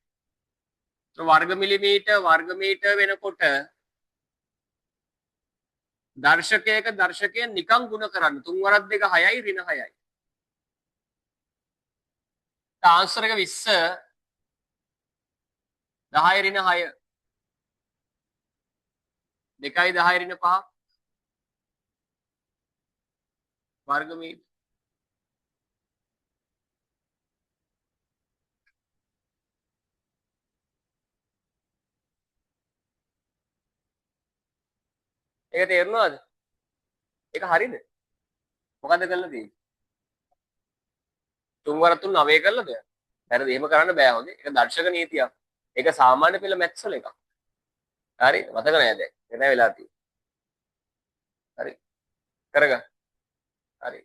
වර්ග මිලිමීටර් වෙනකොට දර්ශකයක දර්ශකය නිකං ගුණ කරන්න 3 වරක් 2 6යි ඍණ 6යි. ආන්සර් එක 20 10 ඍණ 6 2යි 10 ඍණ 5 වර්ග මීටර. ඒක තේරුණාද? ඒක හරිද? මොකද්ද කරලා තියෙන්නේ? 3 වරක් 3 9 කරලාද? හරිද? එහෙම කරන්න බෑ හොඳේ. ඒක දර්ශක නීතියක්. ඒක සාමාන්‍ය පෙළ මැත්ස් වල එකක්. හරි මතක නෑ දැන්. එතන වෙලා තියෙන්නේ. හරි කරගන්න. හරි.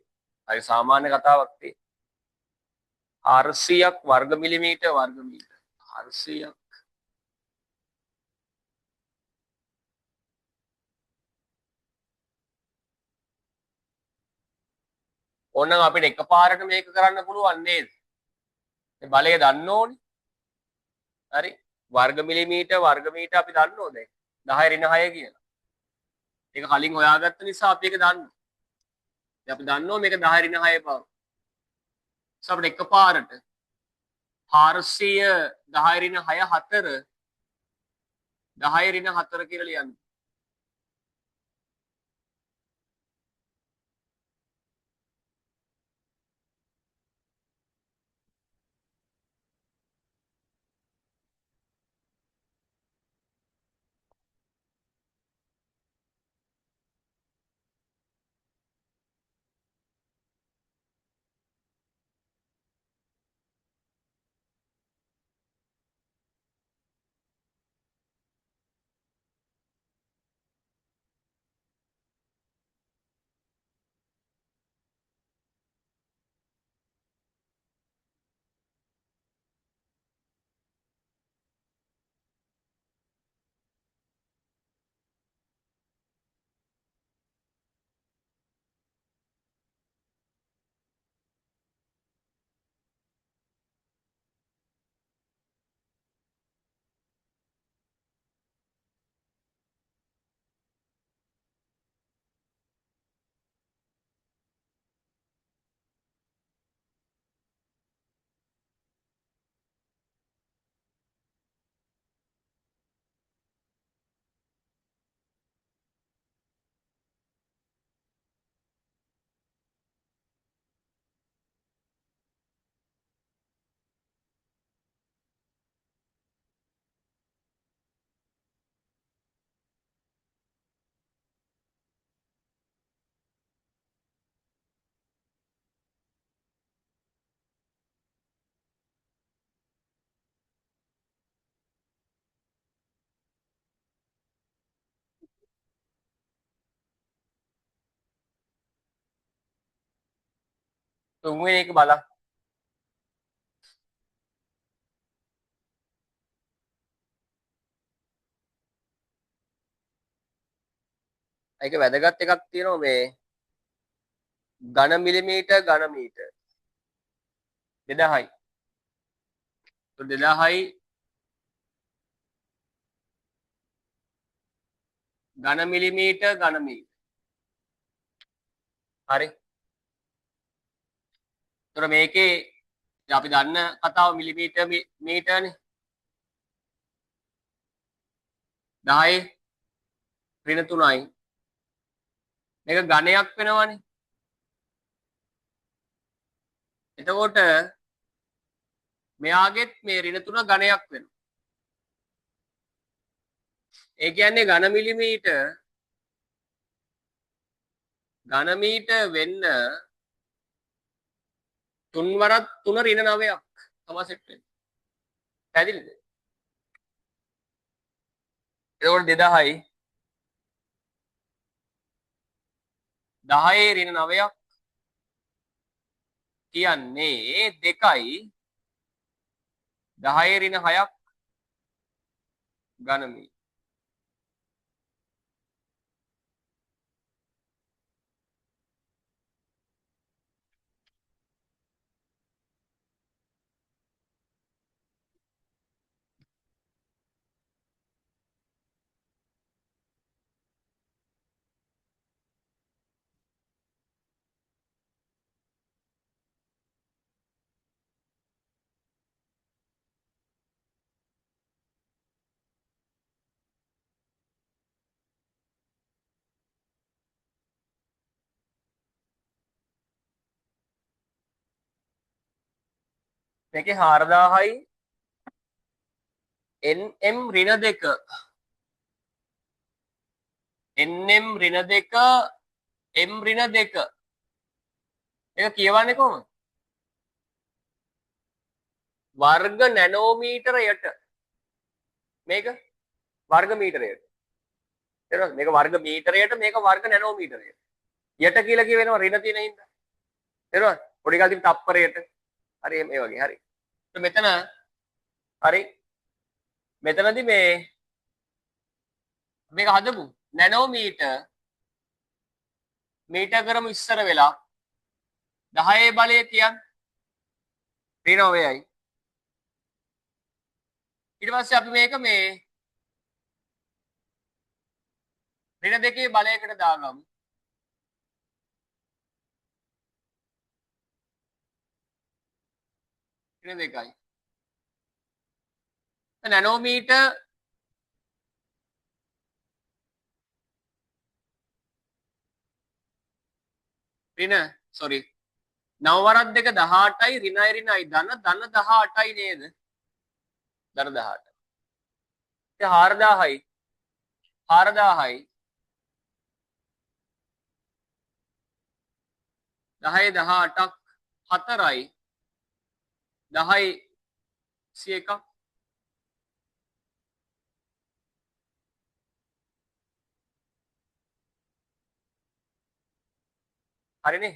හරි සාමාන්‍ය කතාවක් තියෙන්නේ. 400ක් වර්ග මිලිමීටර් 400ක් ඕනනම් අපිට එකපාරට මේක කරන්න පුළුවන් නේද? මේ බලය දන්න ඕනේ. හරි වර්ග මිලිමීටර් අපි දන්න ඕනේ. 10 ඍණ 6 කියලා. ඒක කලින් හොයාගත්ත නිසා අපි ඒක දන්නවා. දැන් අපි දන්නවා මේක 10 ඍණ 6 බව. අපිට එකපාරට 400 10 ඍණ 6 4 10 ඍණ 4 කියලා ලියන්න. තුන්වෙනි එක බලන්න. ඒක වැදගත් එකක් තියෙනවා මේ ඝන මිලිමීටර් ඝන මීටර් 2000යි. 2000යි ඝන මිලිමීටර් ඝන මීටර්. හරි. ඒතර මේකේ අපි දන්න කතාව මිලිමීටර් මීටර්නේ. 10 ඍණ 3යි. මේක ඝනයක් වෙනවනේ. එතකොට මෙයාගෙත් මේ ඍණ 3 ඝනයක් වෙනවා. ඒ කියන්නේ ඝන මීටර් වෙන්න 3 වරක් 3 ඍණ 9ක් තමයි සෙට් වෙන්නේ. පැහැදිලිද? එතකොට 2000යි 10 ඍණ 9ක් කියන්නේ 2යි 10 ඍණ 6ක් ඝන මීටර. මේකේ 4000යි nm ඍණ 2 nm ඍණ 2 m ඍණ 2 ඒක කියවන්නේ කොහොමද? වර්ග නැනෝමීටරයට මේක වර්ග මීටරයට. තේරුණාද? මේක වර්ග මීටරයට මේක වර්ග නැනෝමීටරයට. යට කියලා කියවෙනවා ඍණ තියෙන හින්දා. තේරුණාද? පොඩි කාලේ තිබ්බ තප්පරයට. හරි මේ වගේ හරි. මෙතන හරි මෙතනදී මේක හදමු නැනෝමීටර් මීටර් කරමු ඉස්සර වෙලා 10 බලය කියන්නේ ඍණ 9යි. ඊට පස්සේ අපි මේක ඍණ 2 බලයකට දාගමු. ඍණ 2යි. නැනෝමීටර් ඍණ sorry 9 වරක් 2 18යි ඍණයි ඍණයි ධන 18යි නේද? ධන 18. ඉතින් 4000යි 4000යි 10 18ක් 4යි 10යි 101ක් හරිනේ.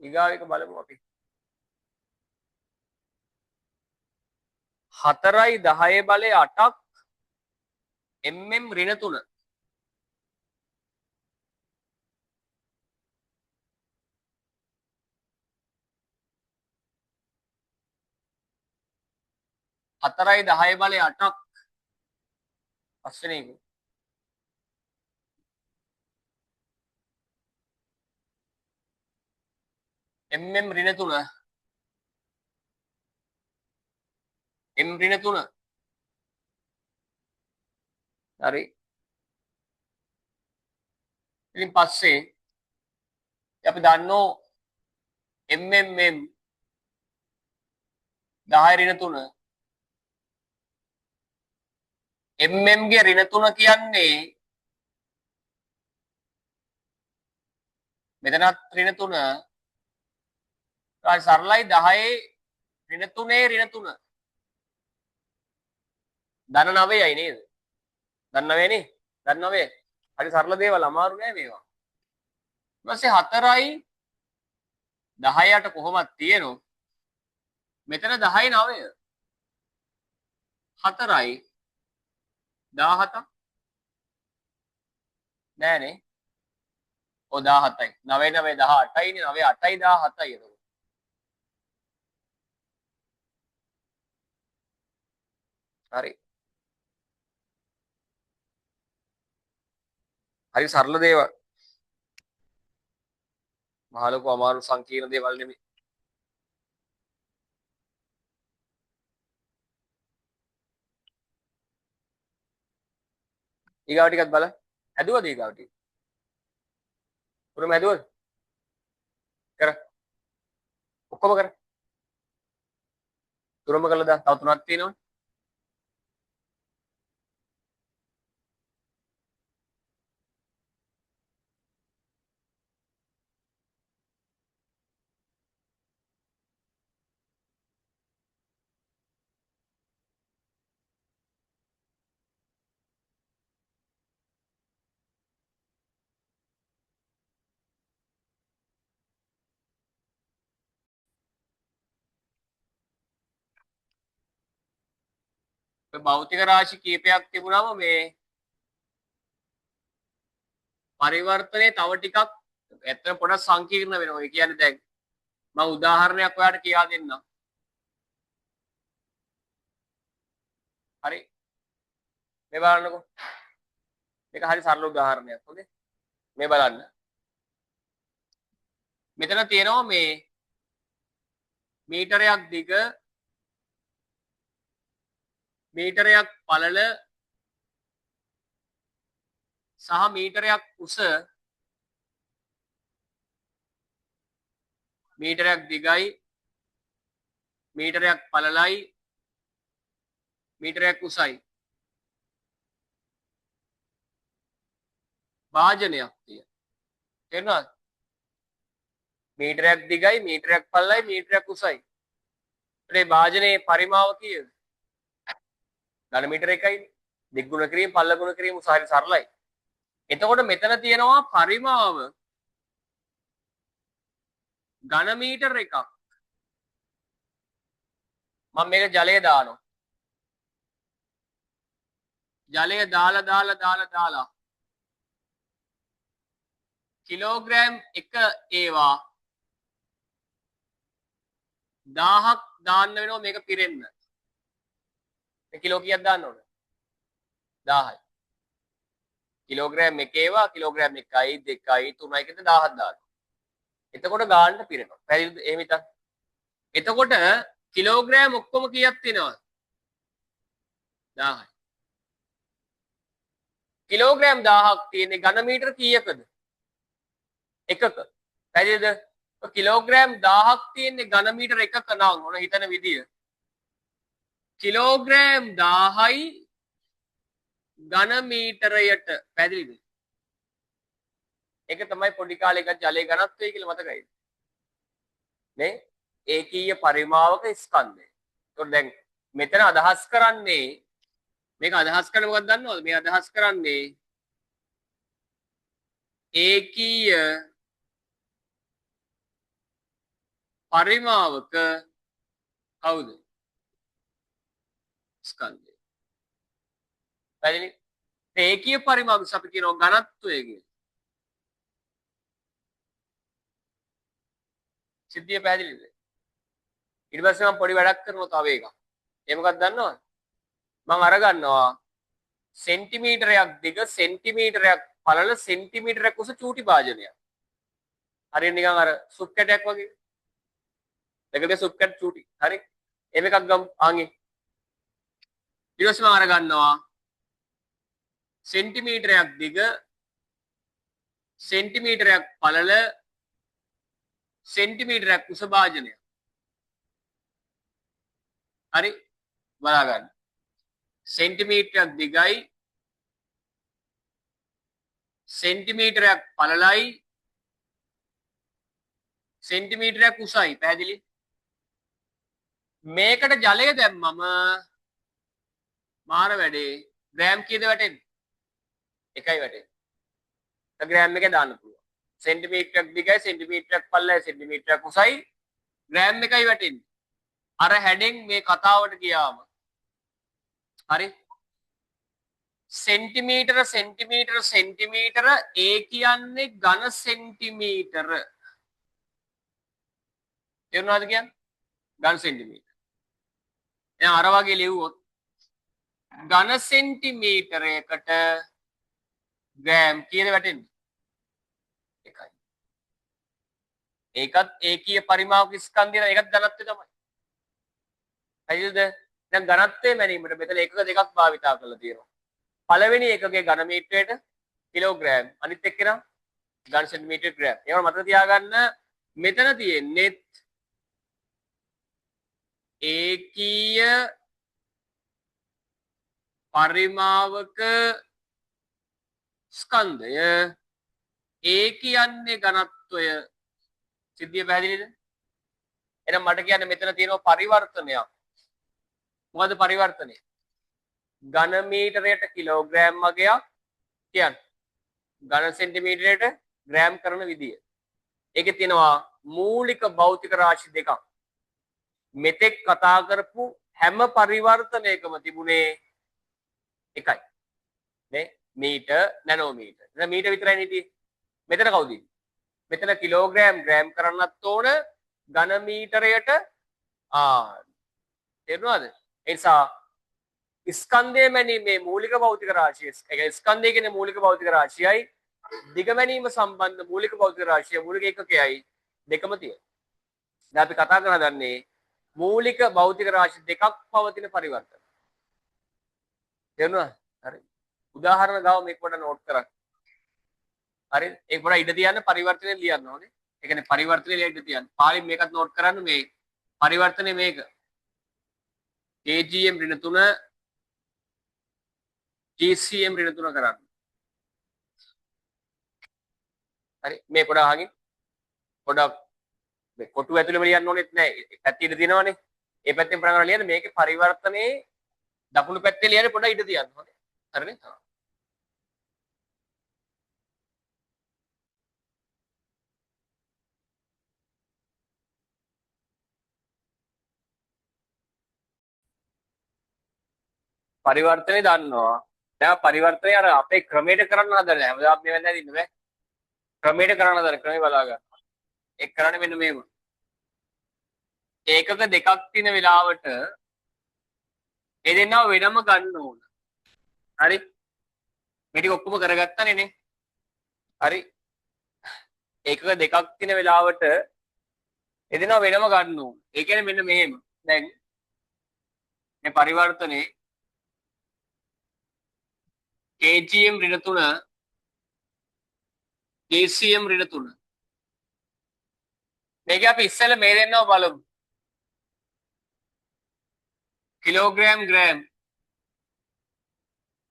ඊගාව එක බලමු අපි. 4යි 10 බලය 8ක් mm ඍණ 3. හතරයි 10 බලය 8ක් පස්වෙනි එක mm ඍණ 3 m ඍණ 3 හරි. ඉතින් පස්සේ අපි දන්නෝ mmm 10 ඍණ 3 mm ගේ ඍණ 3 කියන්නේ මෙතනත් ඍණ 3 සරලයි 10 ඍණ 3 ඍණ 3 ධන 9යි නේද? ධන 9 නේ. ධන 9. හරි සරල දේවල් අමාරු නෑ මේවා. ඊපස්සේ 4යි 10ට කොහොමද තියෙනවා? මෙතන 10යි 9. 4යි 17ක් නෑනේ. ඔව් 17යි. 9 9 18යි නේ. 9 8යි 17යි එතකොට. හරි. හරි සරල දේවල්. මහ ලොකු අමාරු සංකීර්ණ දේවල් නෙමෙයි. ඊගාව ටිකත් බලන්න. හැදුවද ඊගාව ටික? උරුම හැදුවද? කර. ඔක්කොම කර. උරුම කළා දා. තව තුනක් තියෙනවනේ. ඔය භෞතික රාශි කීපයක් තිබුණාම මේ පරිවර්තනයේ තව ටිකක් ඇත්තට පොඩක් සංකීර්ණ වෙනවා. ඒ කියන්නේ දැන් මම උදාහරණයක් ඔයාලට කියා දෙන්නම්. හරි. මේ බලන්නකෝ. මේක හරි සරල උදාහරණයක්. හොඳේ. මේ බලන්න. මෙතන තියෙනවා මේ මීටරයක් දිග මීටරයක් පළල සහ මීටරයක් උස මීටරයක් දිගයි මීටරයක් පළලයි මීටරයක් උසයි භාජනයක් තියෙනවා. තේරුණාද? මීටරයක් දිගයි මීටරයක් පළලයි මීටරයක් උසයි. ඒ භාජනයේ පරිමාව කීයද? ඝන මීටර එකයි. දිග ගුණ කිරීම පළල ගුණ කිරීම උස හරි සරලයි. එතකොට මෙතන තියෙනවා පරිමාව ඝන මීටර එකක්. මම මේක ජලය දානවා. ජලය දාලා කිලෝග්‍රෑම් එක ඒවා 1000ක් දාන්න වෙනවා මේක පිරෙන්න. මේ කිලෝ කීයක් දාන්න ඕනද? 1000යි. කිලෝග්‍රෑම් එක ඒවා කිලෝග්‍රෑම් 1යි 2යි 3යි කියන 1000ක් දාන්න. එතකොට ගාන්න පිරෙනවා. පැහැදිලිද? එහෙම හිතන්න. එතකොට කිලෝග්‍රෑම් ඔක්කොම කීයක් තියෙනවද? 1000යි. කිලෝග්‍රෑම් 1000ක් තියෙන්නේ ඝන මීටර කීයකද? එකක. පැහැදිලිද? කිලෝග්‍රෑම් 1000ක් තියෙන්නේ ඝන මීටර එකක නම් ඔන හිතන විදිය. කිලෝග්‍රෑම් 1000යි ඝන මීටරයට පැහැදිලිද? ඒක තමයි පොඩි කාලේ එකක් ජලයේ ඝනත්වය කියලා මතකයිද? නේ? ඒකීය පරිමාවක ස්කන්ධය. ඒතකොට දැන් මෙතන අදහස් කරන්නේ මේක අදහස් කරන්නේ මොකක්ද දන්නවද? මේ අදහස් කරන්නේ ඒකීය පරිමාවක කවුද? ස්කන්ධය. පැහැදිලි? ඒකීය පරිමාවක අපි කියනවා ඝනත්වය කියලා. සිද්ධිය පැහැදිලිද? ඊට පස්සේ මම පොඩි වැඩක් කරනවා තව එකක්. ඒ මොකක්ද දන්නවද? මම අරගන්නවා සෙන්ටිමීටරයක් දිග සෙන්ටිමීටරයක් පළල සෙන්ටිමීටරයක් උස චූටි භාජනයක්. හරියට නිකන් අර සුප් කැටයක් වගේ. දෙකක සුප් කැට චූටි. හරි. එහෙම එකක් ගමු ආන්ගේ. ඊට පස්සේ මම අරගන්නවා සෙන්ටිමීටරයක් දිග සෙන්ටිමීටරයක් පළල සෙන්ටිමීටරයක් උස භාජනයක්. හරි. බලා ගන්න. සෙන්ටිමීටරයක් දිගයි සෙන්ටිමීටරයක් පළලයි සෙන්ටිමීටරයක් උසයි. පැහැදිලි? මේකට ජලය දැම්මම මාර වැඩේ ග්‍රෑම් කීයද වැටෙන්නේ? එකයි වැටෙන්නේ. ග්‍රෑම් එකේ දාන්න පුළුවන්. සෙන්ටිමීටරයක් දිගයි සෙන්ටිමීටරයක් පළලයි සෙන්ටිමීටරයක් උසයි ග්‍රෑම් එකයි වැටෙන්නේ. අර හැඩෙන් මේ කතාවට ගියාම හරි සෙන්ටිමීටර සෙන්ටිමීටර සෙන්ටිමීටර ඒ කියන්නේ ඝන සෙන්ටිමීටර. තේරුණාද කියන්නේ? ඝන සෙන්ටිමීටර. දැන් අර වගේ ලියුවොත් ඝන සෙන්ටිමීටරයකට ග්‍රෑම් කීයද වැටෙන්නේ? එකයි. ඒකත් ඒකීය පරිමාවක ස්කන්ධය ඒකත් ඝනත්වය තමයි. හරිද? දැන් ඝනත්වය මැනීමට මෙතන එකක දෙකක් භාවිතා කරලා තියෙනවා. පළවෙනි එකකේ ඝන මීටරයට කිලෝග්‍රෑම් අනිත් එක්ක නම් ඝන සෙන්ටිමීටර ග්‍රෑම්. ඒවල මතක තියාගන්න මෙතන තියෙන්නේ ඒකීය පරිමාවක ස්කන්ධය. ඒ කියන්නේ ඝනත්වය. සිද්ධිය පැහැදිලිද? එහෙනම් මට කියන්න මෙතන තියෙනවා පරිවර්තනයක්. මොකද පරිවර්තනය? ඝන මීටරයට කිලෝග්‍රෑම් වගේක් කියන්නේ ඝන සෙන්ටිමීටරයට ග්‍රෑම් කරන විදිය. ඒකේ තියෙනවා මූලික භෞතික රාශි දෙකක්. මෙතෙක් කතා කරපු හැම පරිවර්තනයකම තිබුණේ එකයි නේ මීටර් නැනෝමීටර්. දැන් මීටර් විතරයි නේ. මෙතන කවුද? මෙතන කිලෝග්‍රෑම් ග්‍රෑම් කරන්නත් ඕන ඝන මීටරයට තේරුණාද? ඒ නිසා ස්කන්ධය මැනීමේ මූලික භෞතික රාශිය, ඒ ස්කන්ධය කියන්නේ මූලික භෞතික රාශියයි දිග මැනීම සම්බන්ධ මූලික භෞතික රාශිය මූලික ඒකකයයි දෙකම තියෙනවා. දැන් අපි කතා කරන්නේ මූලික භෞතික රාශි දෙකක් පවතින පරිවර්තන. තේරුණාද? හරි. උදාහරණ ගාව මේක පොඩ්ඩක් නෝට් කරගන්න. හරි. ඒක පොඩ්ඩක් ඉඳ තියන්න පරිවර්තනය ලියන්න ඕනේ. ඒ කියන්නේ පරිවර්තනය ලියන්න ඉඳ තියන්න. පාලින් මේකත් නෝට් කරන්න මේ පරිවර්තනය මේක. KGM ඍණ 3 GCM ඍණ 3 කරන්න. හරි. මේ පොඩ්ඩක් අහගින් පොඩ්ඩක් මේ කොටු ඇතුළේම ලියන්න ඕනෙත් නැහැ. පැත්තේ ඉඳ දිනවනේ. ඒ පැත්තෙන් පටන් ගන්න ලියන්න මේකේ පරිවර්තනයේ දකුණු පැත්තේ ලියන්න පොඩ්ඩක් ඉඳ තියන්න ඕනේ. හරිනේ? පරිවර්තනය දන්නවා. දැන් පරිවර්තනය අර අපේ ක්‍රමයට කරන්න හදන්නේ. හැමදාම මේ වෙන්නේ ඉන්න බෑ. ක්‍රමයට කරන්න හදන ක්‍රමේ බලා ගන්න. ඒක කරන්නේ මෙන්න මේව. ඒකක දෙකක් තියෙන වෙලාවට ඒ දෙන්නව වෙනම ගන්න ඕන. හරි? මේ ටික ඔක්කොම කරගත්තානේ නේ. හරි. ඒකක දෙකක් තියෙන වෙලාවට ඒ දෙන්නව වෙනම ගන්න ඕන. ඒ කියන්නේ මෙන්න මෙහෙම. දැන් මේ පරිවර්තනේ KGM ඍණ 3 GCM ඍණ 3 මේක අපි ඉස්සෙල්ලා මේ දෙන්නව බලමු. කිලෝග්‍රෑම් ග්‍රෑම්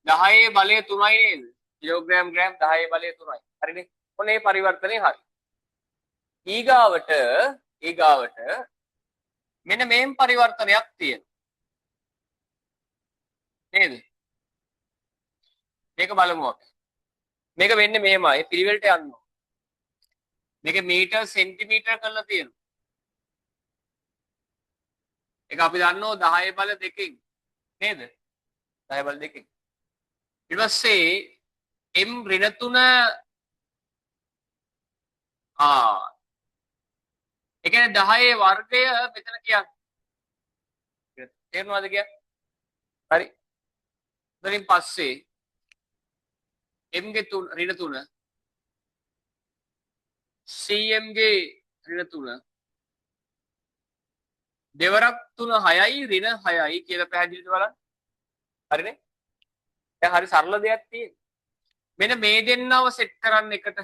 10 බලය 3යි නේද? කිලෝග්‍රෑම් ග්‍රෑම් 10 බලය 3යි. හරිනේ? ඔන්න ඒ පරිවර්තනේ හරි. ඊගාවට මෙන්න මේම් පරිවර්තනයක් තියෙනවා. නේද? මේක බලමු අපි. මේක වෙන්නේ මෙහෙමයි. පිළිවෙලට යන්න. මේක මීටර් සෙන්ටිමීටර් කරලා තියෙනවා. ඒක අපි දන්නෝ 10 බල දෙකකින් නේද? 10 බල දෙකකින්. ඊට පස්සේ m ඍණ 3 ඒ කියන්නේ 10 වර්ගය මෙතන කියන්නේ. තේරුණාද කියන්නේ? හරි. එතනින් පස්සේ m ගේ ඍණ 3 cm ගේ ඍණ 3 දෙවරක් 3 6යි ඍණ 6යි කියලා පැහැදිලිද බලන්න. හරිනේ? දැන් හරි සරල දෙයක් තියෙනවා. මෙන්න මේ දෙන්නව සෙට් කරන්න එකට.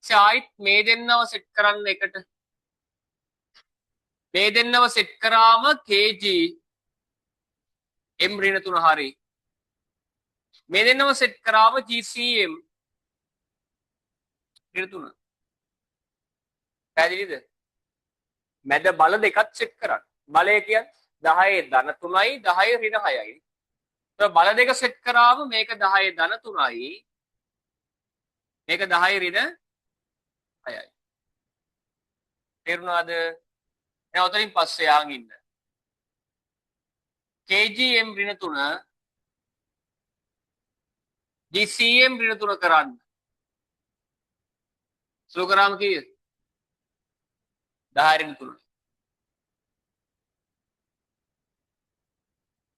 ආයිත් මේ දෙන්නව සෙට් කරන්න එකට. මේ දෙන්නව සෙට් කරාම kg m ඍණ 3 හරි. මේ දෙන්නව සෙට් කරාම GCM ඍණ 3. පැහැදිලිද? මැද බල දෙකක් සෙට් කරන්න. බලය කියන්නේ 10 ධන 3යි 10 ඍණ 6යි. ඒක බල දෙක සෙට් කරාම මේක 10 ධන 3යි. මේක 10 ඍණ 6යි. තේරුණාද? දැන් උතනින් පස්සේ ආන් ඉන්න. KGM ඍණ 3 GCM ඍණ 3 කරන්න. සුළු කරාම කීයද? 10 ඍණ 3.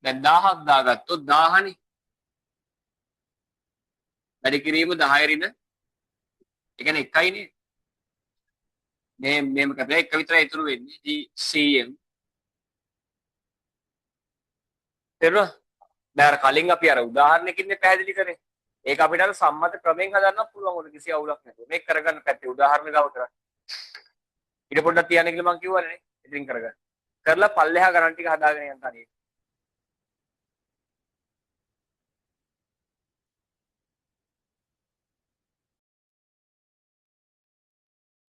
දැන් 1000ක් දාගත්තොත් 1000නේ. වැඩි කිරීම 10 ඍණ. ඒ කියන්නේ එකයිනේ. මේක කරලා එක විතරයි ඉතුරු වෙන්නේ. GCM. තේරුණා? දැන් අර කලින් අපි අර උදාහරණයකින් පැහැදිලි කරේ. ඒක අපිට අර සම්මත ක්‍රමෙන් හදන්න පුළුවන් උන කිසි අවුලක් නැතුව. මේක කරගන්න පැත්තේ උදාහරණ ගාව කරා. ඊට පොඩ්ඩක් තියන්න කියලා මම කිව්වනේ නේ. ඉතින් කරගන්න. කරලා පල්ලෙහා ගණන් ටික හදාගෙන යන්න හරියට.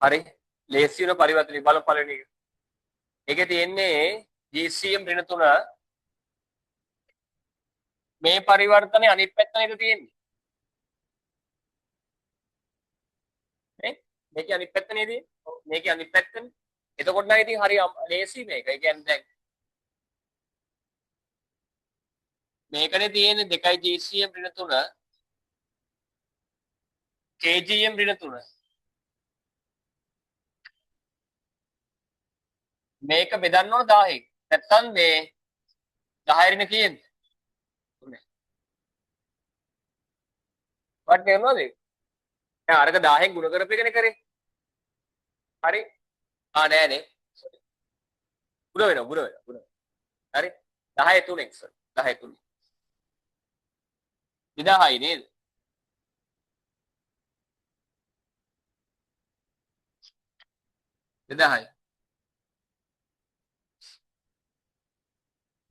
හරි. ලේසි වෙන පරිවර්තනය බලමු පළවෙනි එක. ඒකේ තියෙන්නේ GCM ඍණ 3 මේ පරිවර්තනේ අනිත් පැත්ත නේද තියෙන්නේ. නේ? මේකේ අනිත් පැත්ත නේද? ඔව් මේකේ අනිත් පැත්තනේ. එතකොට නම් ඉතින් හරි ලේසි මේක. ඒ කියන්නේ දැන් මේකනේ තියෙන්නේ 2 GCM ඍණ 3 KGM ඍණ 3. මේක බෙදන්න ඕන 1000ක්. නැත්තම් මේ 10 ඍණ කීයද? 3. වට තේරෙනවද? දැන් අරක 1000න් ගුණ කරපේකනේ කරේ. හරි. නෑනේ. ගුණ වෙනවා ගුණ වෙනවා ගුණ. හරි. 10 3ක් සර්. 10 3. 2000යි නේද? 2000යි.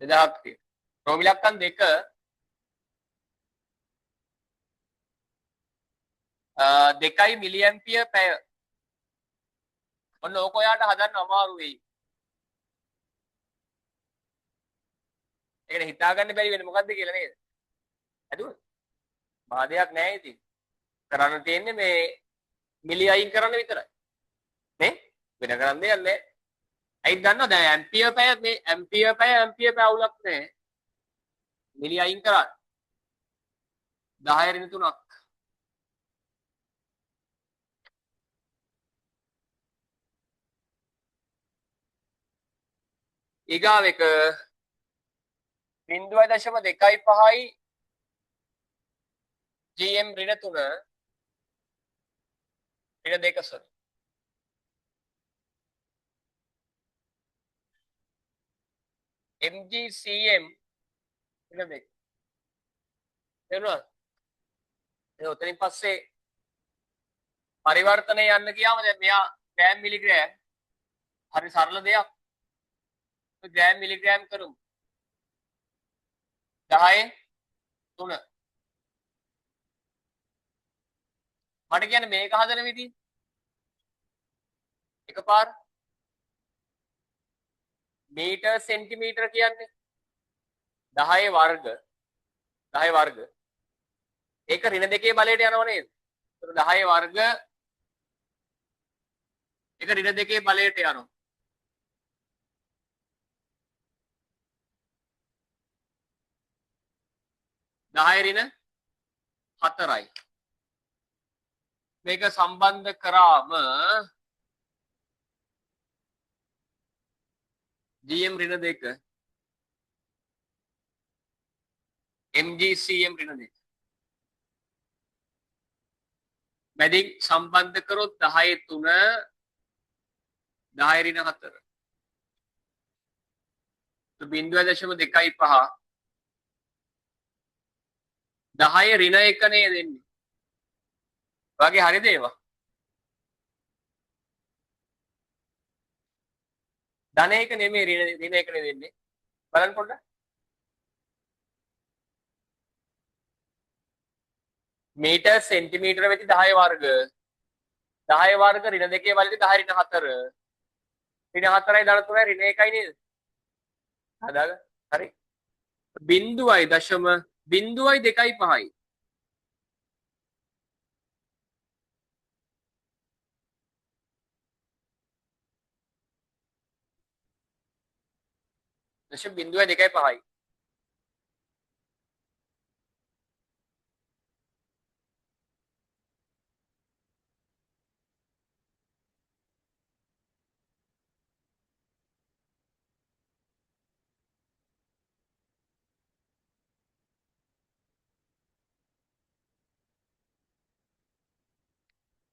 2000ක් තියෙනවා. රෝමිලක්කන් 2 2 මිලි ඇම්පියර් පැය. ඔන්න ඕක ඔයාට හදන්න අමාරු වෙයි. ඒකනේ හිතාගන්න බැරි වෙන්නේ මොකද්ද කියලා නේද? හදුවද? බාධයක් නැහැ ඉතින්. කරන්න තියෙන්නේ මේ මිලි අයින් කරන්න විතරයි. නේ? වෙන කරන්න දෙයක් නැහැ. ඇයි දන්නවද? දැන් ඇම්පියර් පැය මේ ඇම්පියර් පැය අවුලක් නැහැ. මිලි අයින් කරා 10 රින් 3ක්. ඊගාව එක 0.25යි GM ඍණ 3 ඍණ 2 සර්. MGCM ඍණ 2. තේරුණාද? ඒ උතනින් පස්සේ පරිවර්තනය යන්න ගියාම දැන් මෙයා ග්‍රෑම් මිලිග්‍රෑම් හරි සරල දෙයක්. ග්‍රෑම් මිලිග්‍රෑම් කරමු. 10 3. මට කියන්නේ මේක හදන විදිහ. එකපාර මීටර් සෙන්ටිමීටර කියන්නේ 10 වර්ග 10 වර්ග. ඒක ඍණ 2 බලයට යනව නේද? ඒතර 10 වර්ග ඒක ඍණ 2 බලයට යනවා. 10 ඍණ 4යි. මේක සම්බන්ධ කරාම GM ඍණ 2 MGCM ඍණ 2 මැදින් සම්බන්ධ කරොත් 10 3 10 ඍණ 4 0.25 10 ඍණ 1 නේ දෙන්නේ. වගේ හරිද ඒවා? ධන 1 නෙමෙයි ඍණ 1 නේ දෙන්නේ. බලන්න පොඩ්ඩක්. මීටර් සෙන්ටිමීටර වෙති 10 වර්ග 10 වර්ග ඍණ 2 වලදී 10 ඍණ 4 ඍණ 4යි ධන 3යි ඍණ 1යි නේද? හදාගන්න. හරි. බිංදුවයි දශම බිංදුවයි 2.5යි. දශම බිංදුවයි 2.5යි.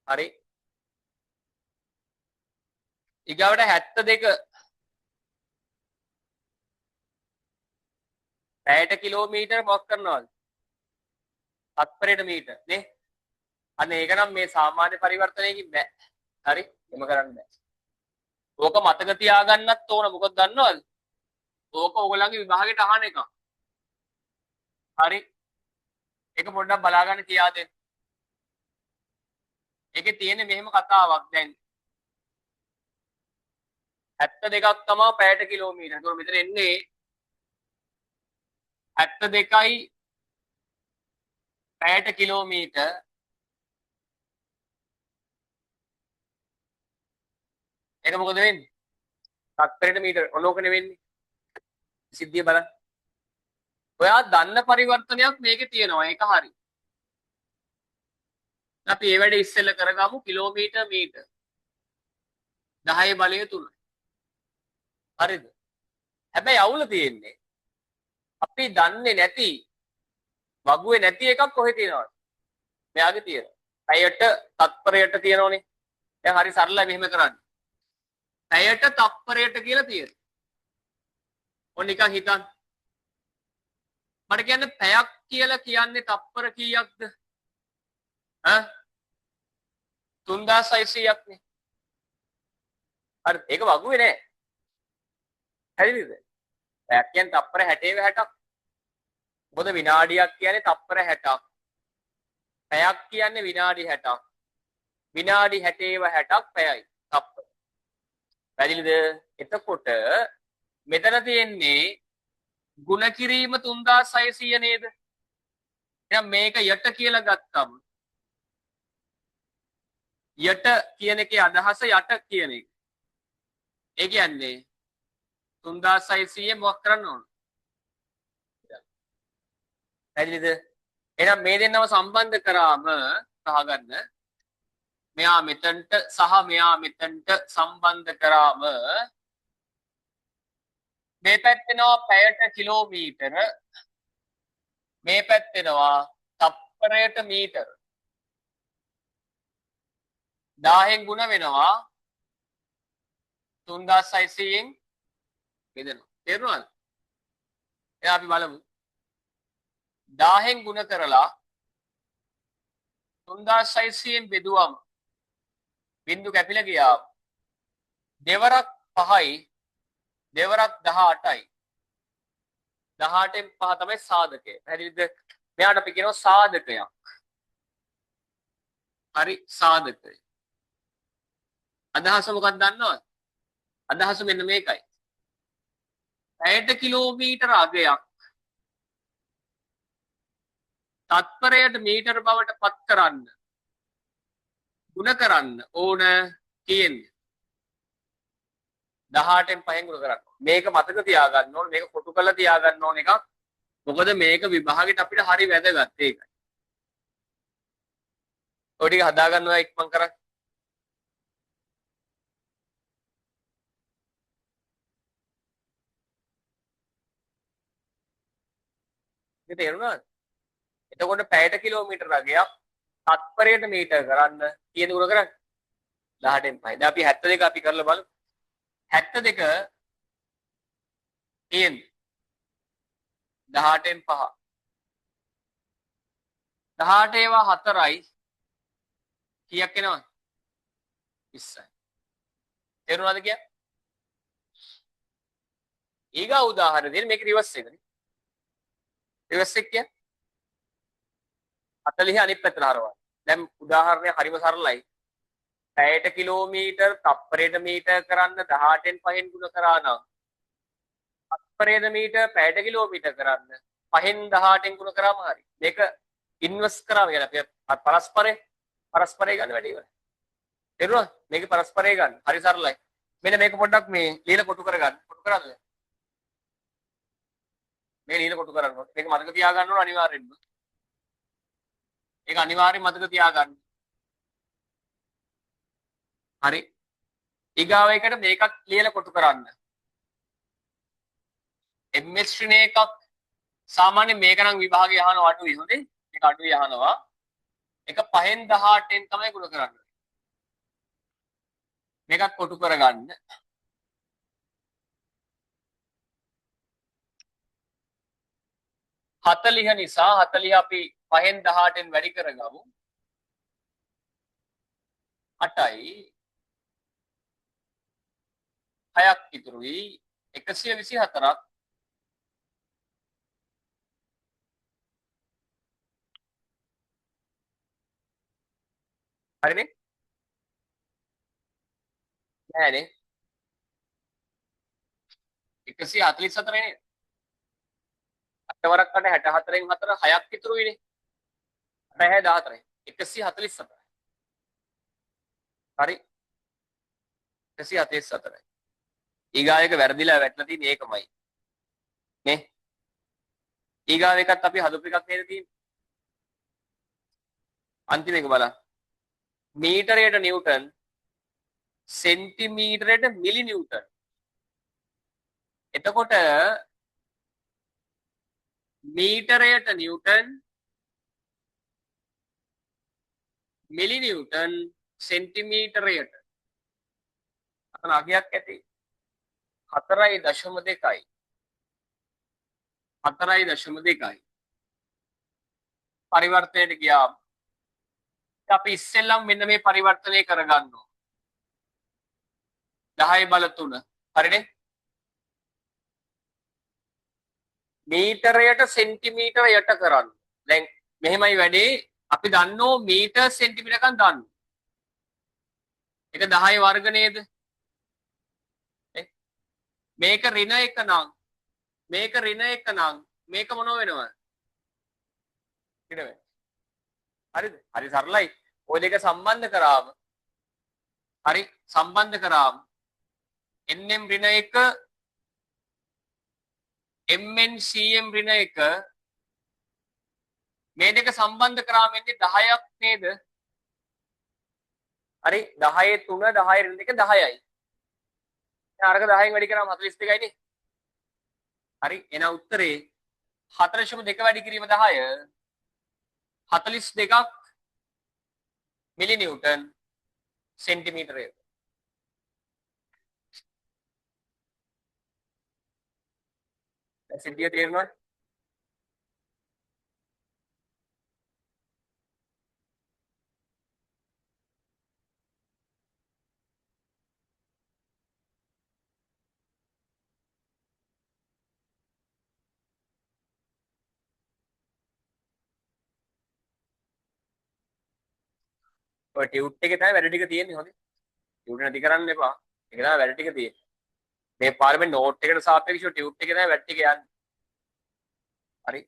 හරි. ඊගාවට 72 පැයට කිලෝමීටර මොක් කරනවද? 7 මීටර නේ? අන්න ඒක නම් මේ සාමාන්‍ය පරිවර්තනයකින් බෑ. හරි? එම කරන්න බෑ. ඕක මතක තියාගන්නත් ඕන. මොකද දන්නවද? ඕක ඕගොල්ලන්ගේ විභාගෙට අහන එක. හරි? ඒක පොඩ්ඩක් බලාගන්න කියා දෙන්න. ඒකේ තියෙන්නේ මෙහෙම කතාවක් දැන් 72ක් තමයි පැයට කිලෝමීටර. ඒතකොට මෙතන එන්නේ 72යි පැයට කිලෝමීටර. ඒක මොකද වෙන්නේ? 7 මීටර ඔනෝකනේ වෙන්නේ. සිද්ධිය බලන්න. ඔයා දන්න පරිවර්තනයක් මේකේ තියෙනවා. ඒක හරි. අපි ඒ වැඩේ ඉස්සෙල්ලා කරගමු කිලෝමීටර් මීටර් 10 බලය 3. හරිද? හැබැයි අවුල තියෙන්නේ අපි දන්නේ නැති වගුවේ නැති එකක් කොහෙ තියෙනවද? මෙයාගේ තියෙනවා. පැයට තත්පරයට තියෙනවනේ. දැන් හරි සරලයි මෙහෙම කරන්නේ. පැයට තත්පරයට කියලා තියෙනවා. ඔන්න නිකන් හිතන්න. මට කියන්නේ පැයක් කියලා කියන්නේ තත්පර කීයක්ද? ඈ 3600ක් නේ. හරි ඒක වගුවේ නෑ. හරිද? පැයක් කියන්නේ තත්පර 60 60ක්. මොකද විනාඩියක් කියන්නේ තත්පර 60ක්. පැයක් කියන්නේ විනාඩි 60ක්. විනාඩි 60 60ක් පැයයි තත්පර. පැහැදිලිද? එතකොට මෙතන තියෙන්නේ ಗುಣ කිරීම 3600 නේද? එහෙනම් මේක යට කියලා ගත්තම යට කියන එකේ අදහස යට කියන එක. ඒ කියන්නේ 3600 මොකක් කරන්න ඕන? පැහැදිලිද? එහෙනම් මේ දෙන්නව සම්බන්ධ කරාම අහගන්න මෙයා මෙතනට සහ මෙයා මෙතනට සම්බන්ධ කරාම මේ පැත්තේනවා පැයට කිලෝමීටර මේ පැත්තේනවා තප්පරයට මීටර 1000න් ගුණ වෙනවා 3600න් බෙදෙනවා. තේරුණාද? එහෙනම් අපි බලමු 1000න් ගුණ කරලා 3600න් බෙදුවම බිංදු කැපිලා ගියා. දෙවරක් 5යි දෙවරක් 18යි. 18න් 5 තමයි සාධකය. හරිද? මෙයාට අපි කියනවා සාධකයක්. හරි සාධකය. අදහස මොකක්ද දන්නවද? අදහස මෙන්න මේකයි. පැයට කිලෝමීටර අගයක් තත්පරයට මීටර බවට පත් කරන්න ගුණ කරන්න ඕන කියන්නේ 18න් 5න් ගුණ කරන්න. මේක මතක තියාගන්න ඕන. මේක කොටු කරලා තියාගන්න ඕන එකක්. මොකද මේක විභාගෙට අපිට හරි වැදගත් ඒකයි. ඔය ටික හදා ගන්නවා ඉක්මන් කරන්න. ඒක තේරුණාද? එතකොට පැයට කිලෝමීටර අගයක් තත්පරයට මීටර කරන්න කීයද ගුණ කරන්නේ? 18න් 5. දැන් අපි 72 අපි කරලා බලමු. 72 තියෙන්නේ 18න් 5. 18 ඒවා 4යි කීයක් එනවද? 20යි. තේරුණාද කියන්නේ? ඊගා උදාහරණෙදී මේක රිවර්ස් එකනේ. රිවර්ස් එක කියන්නේ 40 අනිත් පැත්තට හරවන්න. දැන් උදාහරණය හරිම සරලයි. පැයට කිලෝමීටර් තප්පරයට මීටර කරන්න 18න් 5න් ගුණ කරා නම් තප්පරයට මීටර පැයට කිලෝමීටර කරන්න 5න් 18න් ගුණ කරාම හරි. මේක ඉන්වර්ස් කරාම කියන්නේ අපි පරස්පරය ගන්න වැඩි ඉවරයි. තේරුණාද? මේක පරස්පරය ගන්න. හරි සරලයි. මෙන්න මේක පොඩ්ඩක් මේ লীලා කොටු කරගන්න. කොටු කරන්නද? මේ লীලා කොටු කරන්න ඕනේ. මේක මතක තියාගන්න ඕන අනිවාර්යෙන්ම. ඒක අනිවාර්යෙන් මතක තියාගන්න. හරි. ඊගාව එකට මේකත් ලියලා කොටු කරන්න. MS ශ්‍රේණි එකක් සාමාන්‍ය මේක නම් විභාගය අහනවා අඩුයි හොඳේ. මේක අඩුයි අහනවා. එක 5න් 18න් තමයි ගුණ කරන්නේ. මේකත් කොටු කරගන්න. හතලිහ නිසා 40 අපි 5න් 18න් වැඩි කරගමු. 8යි 6ක් ඉතුරුයි 124ක් හරිනේ නෑනේ 144 නේ 8 වරක් කට 64න් 4 6ක් ඉතුරුයිනේ 8 14 144 හරි 144 ඊගායක වැරදිලා වැටලා තියෙන්නේ ඒකමයි නේ ඊගාව එකත් අපි හදපු එකක් නේද තියෙන්නේ. අන්තිම එක බලන්න. මීටරයට නිව්ටන්, සෙන්ටිමීටරයට මිලි නිව්ටන්. එතකොට මීටරයට නිව්ටන්, මිලි නිව්ටන්, සෙන්ටිමීටරයට අතන අගයක් ඇති 4.2යි 4.2යි පරිවර්තනයට ගියාම අපි ඉස්සෙල්ලම මෙන්න මේ පරිවර්තනය කරගන්න ඕන 10 බල 3 හරිනේ මීටරයට සෙන්ටිමීටර යට කරන්න දැන් මෙහෙමයි වැඩේ අපි දන්නෝ මීටර් සෙන්ටිමීටර එකක් දන්න ඒක 10 වර්ග නේද මේක ඍණ 1 නම් මේක ඍණ 1 නම් මේක මොනව වෙනවද ඍණ වෙනවා හරිද හරි සරලයි ඔය දෙක සම්බන්ධ කරාම හරි සම්බන්ධ කරාම nm ඍණ 1 mn cm ඍණ 1 මේ දෙක සම්බන්ධ කරාම එන්නේ 10ක් නේද හරි 10 3 10 ඍණ 2 10යි දැන් අරක 10න් වැඩි කරාම 42යි නේ හරි එහෙනම් උත්තරේ 4.2 වැඩි කිරීම 10 42ක් මිලි නිව්ටන් සෙන්ටිමීටරය සිද්ධිය තේරෙනවද ඔය ටියුට් එකේ තමයි වැඩ ටික තියෙන්නේ හොඳේ ටියුට් නැති කරන්න එපා ඒක තමයි වැඩ ටික තියෙන්නේ මේ පාර්ලිමේන්තු නෝට් එකට සාපේක්ෂව ටියුට් එකේ තමයි වැඩ ටික යන්නේ හරි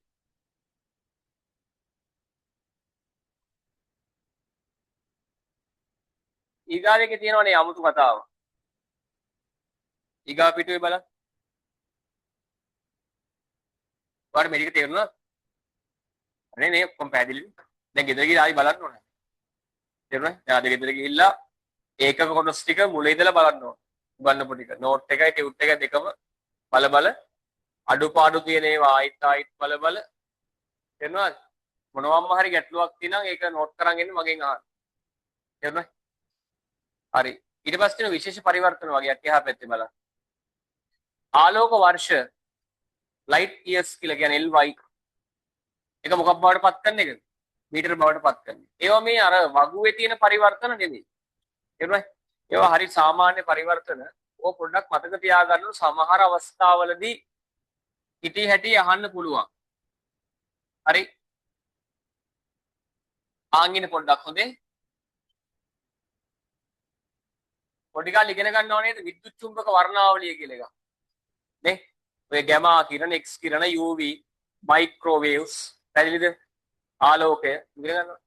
ඊගාව එකේ තියෙනවනේ 아무තු කතාව ඊගා පිටුවේ බලන්න ඔයාලට මේක තේරුණා අනේ නේ කොම් පැහැදිලි දැන් ගෙදර ගිහලා ආයි බලන්න ඕනේ තේරුණා දැන් අද ගෙදර ගිහිල්ලා ඒකක කොටස් ටික මුල ඉඳලා බලන්න ඕනේ උගන්නපු ටික නෝට් එකයි ටියුට් එකයි දෙකම බල අඩුපාඩු තියෙන ඒවා ආයිත් බල තේරුණාද මොනවම්ම හරි ගැටලුවක් තියෙනම් ඒක නෝට් කරන් එන්න මගෙන් අහන්න තේරුණා හරි ඊට පස්සේ තියෙන විශේෂ පරිවර්තන වගේක් එහා පැත්තේ බලන්න ආලෝක වර්ෂ ලයිට් ඉයර්ස් කියලා කියන්නේ LY එක මොකක් බවට පත් කරන එකද මීටර බවට පත් කරන්නේ ඒවා මේ අර වගුවේ තියෙන පරිවර්තන නෙමෙයි තේරුණා ඒවා හරි සාමාන්‍ය පරිවර්තන ඕක පොඩ්ඩක් මතක තියාගන්න සමහර අවස්ථාවලදී හිටි හැටි අහන්න පුළුවන් හරි ආන්ගින පොඩ්ඩක් හොඳේ පොඩි කාලේ ඉගෙන ගන්න ඕනේ නේද විද්‍යුත් චුම්බක වර්ණාවලිය කියලා එකක් නේ ඔය ගැමා කිරණ එක්ස් කිරණ UV මයික්‍රෝවේව්ස් පැහැදිලිද ආලෝකය ඉගෙන ගන්නවා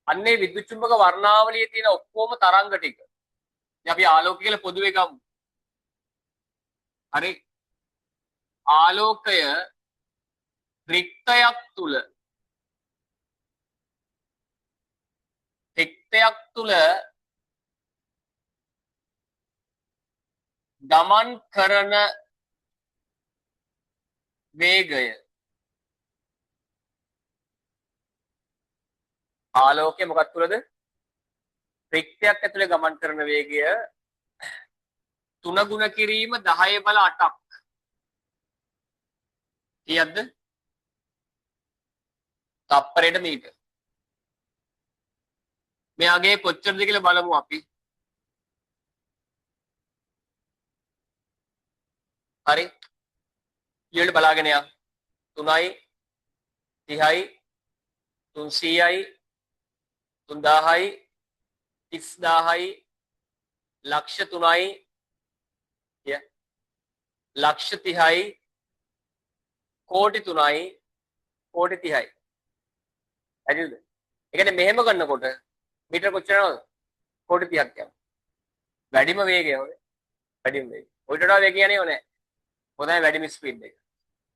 අන්නේ විද්‍යුත් චුම්බක වර්ණාවලියේ තියෙන ඔක්කොම තරංග ටික ඉතින් අපි ආලෝකය කියලා පොදුවේ ගමු හරි ආලෝකය රික්තයක් තුල ගමන් කරන වේගය ආලෝකය මොකක් තුලද රික්තයක් ඇතුලේ ගමන් කරන වේගය 3 ගුණ කිරීම 10 බල 8ක් කීයක්ද තප්පරයට මීටර මෙයාගේ කොච්චරද කියලා බලමු අපි හරි ඊළඟට බලාගෙන යන්න 3යි 30යි 300යි 3000යි 30000යි ලක්ෂ 3යි ලක්ෂ 30යි කෝටි 3යි කෝටි 30යි හරිද ඒ කියන්නේ මෙහෙම කරනකොට මීටර කොච්චර යනවද කෝටි 30ක් යනවා වැඩිම වේගය ඔය වැඩිම වේගය ඔයිට වඩා වේගය යන්නේ නැහැ මොකද වැඩිම ස්පීඩ් එක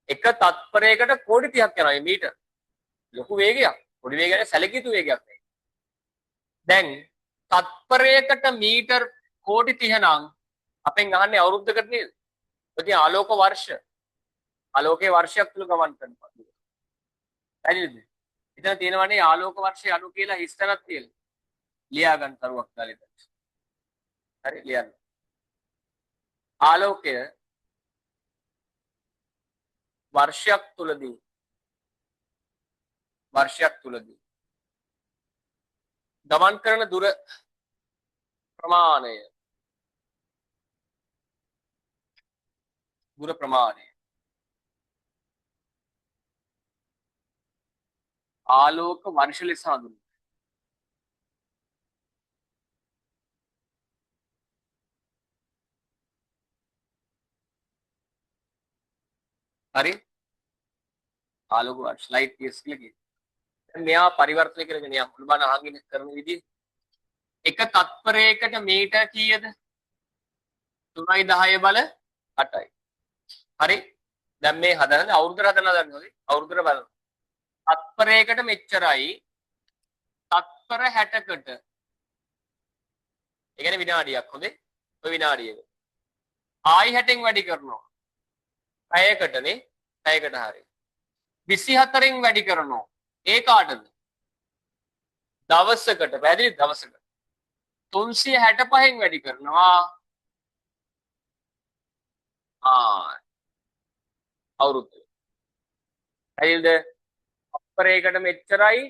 එක තත්පරයකට කෝටි 30ක් යනවා මීටර්. ලොකු වේගයක්. පොඩි වේගයක් සැලකිය යුතු වේගයක් නෙවෙයි. දැන් තත්පරයකට මීටර් කෝටි 30 නම් අපෙන් අහන්නේ අවුරුද්දකට නේද? ඉතින් ආලෝක වර්ෂ ආලෝකයේ වර්ෂයක් තුල ගමන් කරනවා. හරිද? එතන තියෙනවනේ ආලෝක වර්ෂය අණු කියලා හිස්තනක් කියලා. ලියා ගන්න තරුවක් දාලා ඉතින්. හරි ලියන්න. ආලෝකය වර්ෂයක් තුලදී ගමන් කරන දුර ප්‍රමාණය ආලෝක වර්ෂ ලෙස හඳුන්වනවා. හරි ආලෝක වර්ෂ ලයිට් ඉයර්ස් කියලා කියනවා. දැන් මෙයා පරිවර්තනය කරගෙන යම් මුල්බාන අහගෙන කරන විදිහ එක තත්පරයකට මීටර් කීයද? 3.10 බල 8යි. හරි දැන් මේ හදන්නේ අවුරුද්දට හදනවද? අවුරුද්දට බලන්න. තත්පරයකට මෙච්චරයි. තත්පර 60කට. ඒ කියන්නේ විනාඩියක් හොඳේ. ඔය විනාඩියක. ආයි 60න් වැඩි කරනවා. පැයකටනේ. පැයකට හරිය. 24න් වැඩි කරනවා. ඒ කාටද? දවසකට. පැහැදිලි දවසකට. 365න් වැඩි කරනවා. අවුරුද්ද. පැහැදිලිද? තත්පරයකට මෙච්චරයි.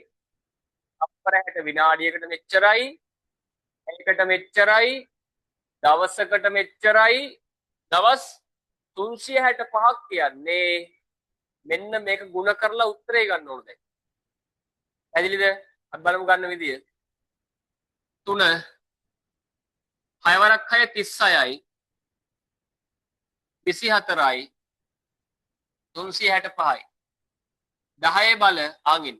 තත්පරයකට විනාඩියකට මෙච්චරයි. පැයකට මෙච්චරයි. දවසකට මෙච්චරයි. දවස් 365ක් කියන්නේ මෙන්න මේක ಗುಣ කරලා උත්තරේ ගන්න ඕනේ දැන්. පැහැදිලිද? අපි බලමු ගන්න විදිය. 3 6 වරක් 6 36යි 24යි 365යි 10 බල ආගින්න.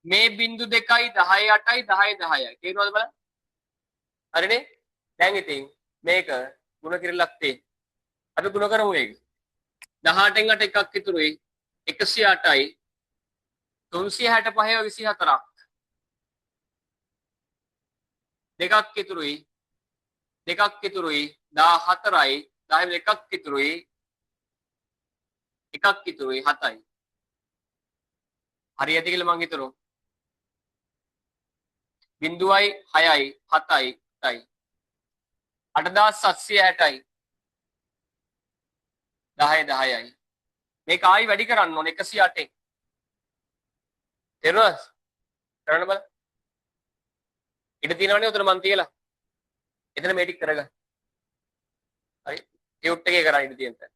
මේ බිංදු දෙකයි 10 8යි 10 10යි. තේරුණාද බලන්න? හරිනේ? දැන් ඉතින් මේක ಗುಣ කිරලක් තේ. අපි ಗುಣ කරමු ඒක. 18න් 8 එකක් ඉතුරුයි 108යි 365 24ක් දෙකක් ඉතුරුයි 14යි 10 එකක් ඉතුරුයි 7යි. හරියද කියලා මං හිතනවා. 0යි 6යි 7යි 8යි 8760යි 10යි මේක ආයි වැඩි කරන්න ඕනේ 108න්. තේරුණාද? කරන්න බල. ඉත තියෙනවනේ උතන මං තියලා. එතන මේ ටික කරගන්න. හරි. ටියුට් එකේ කරා ඉත තියෙන තැන.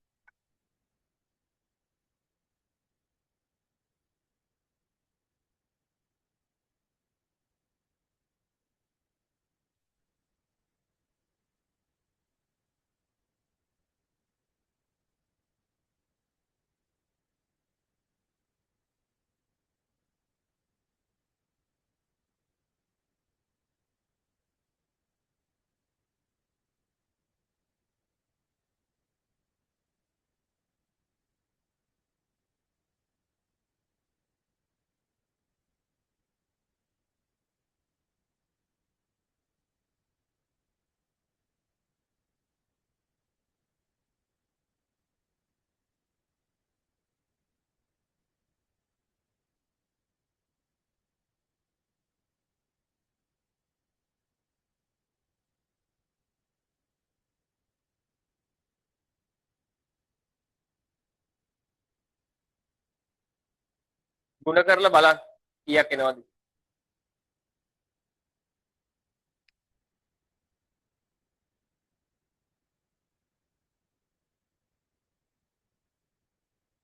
ಗುಣ කරලා බලන්න කීයක් එනවද?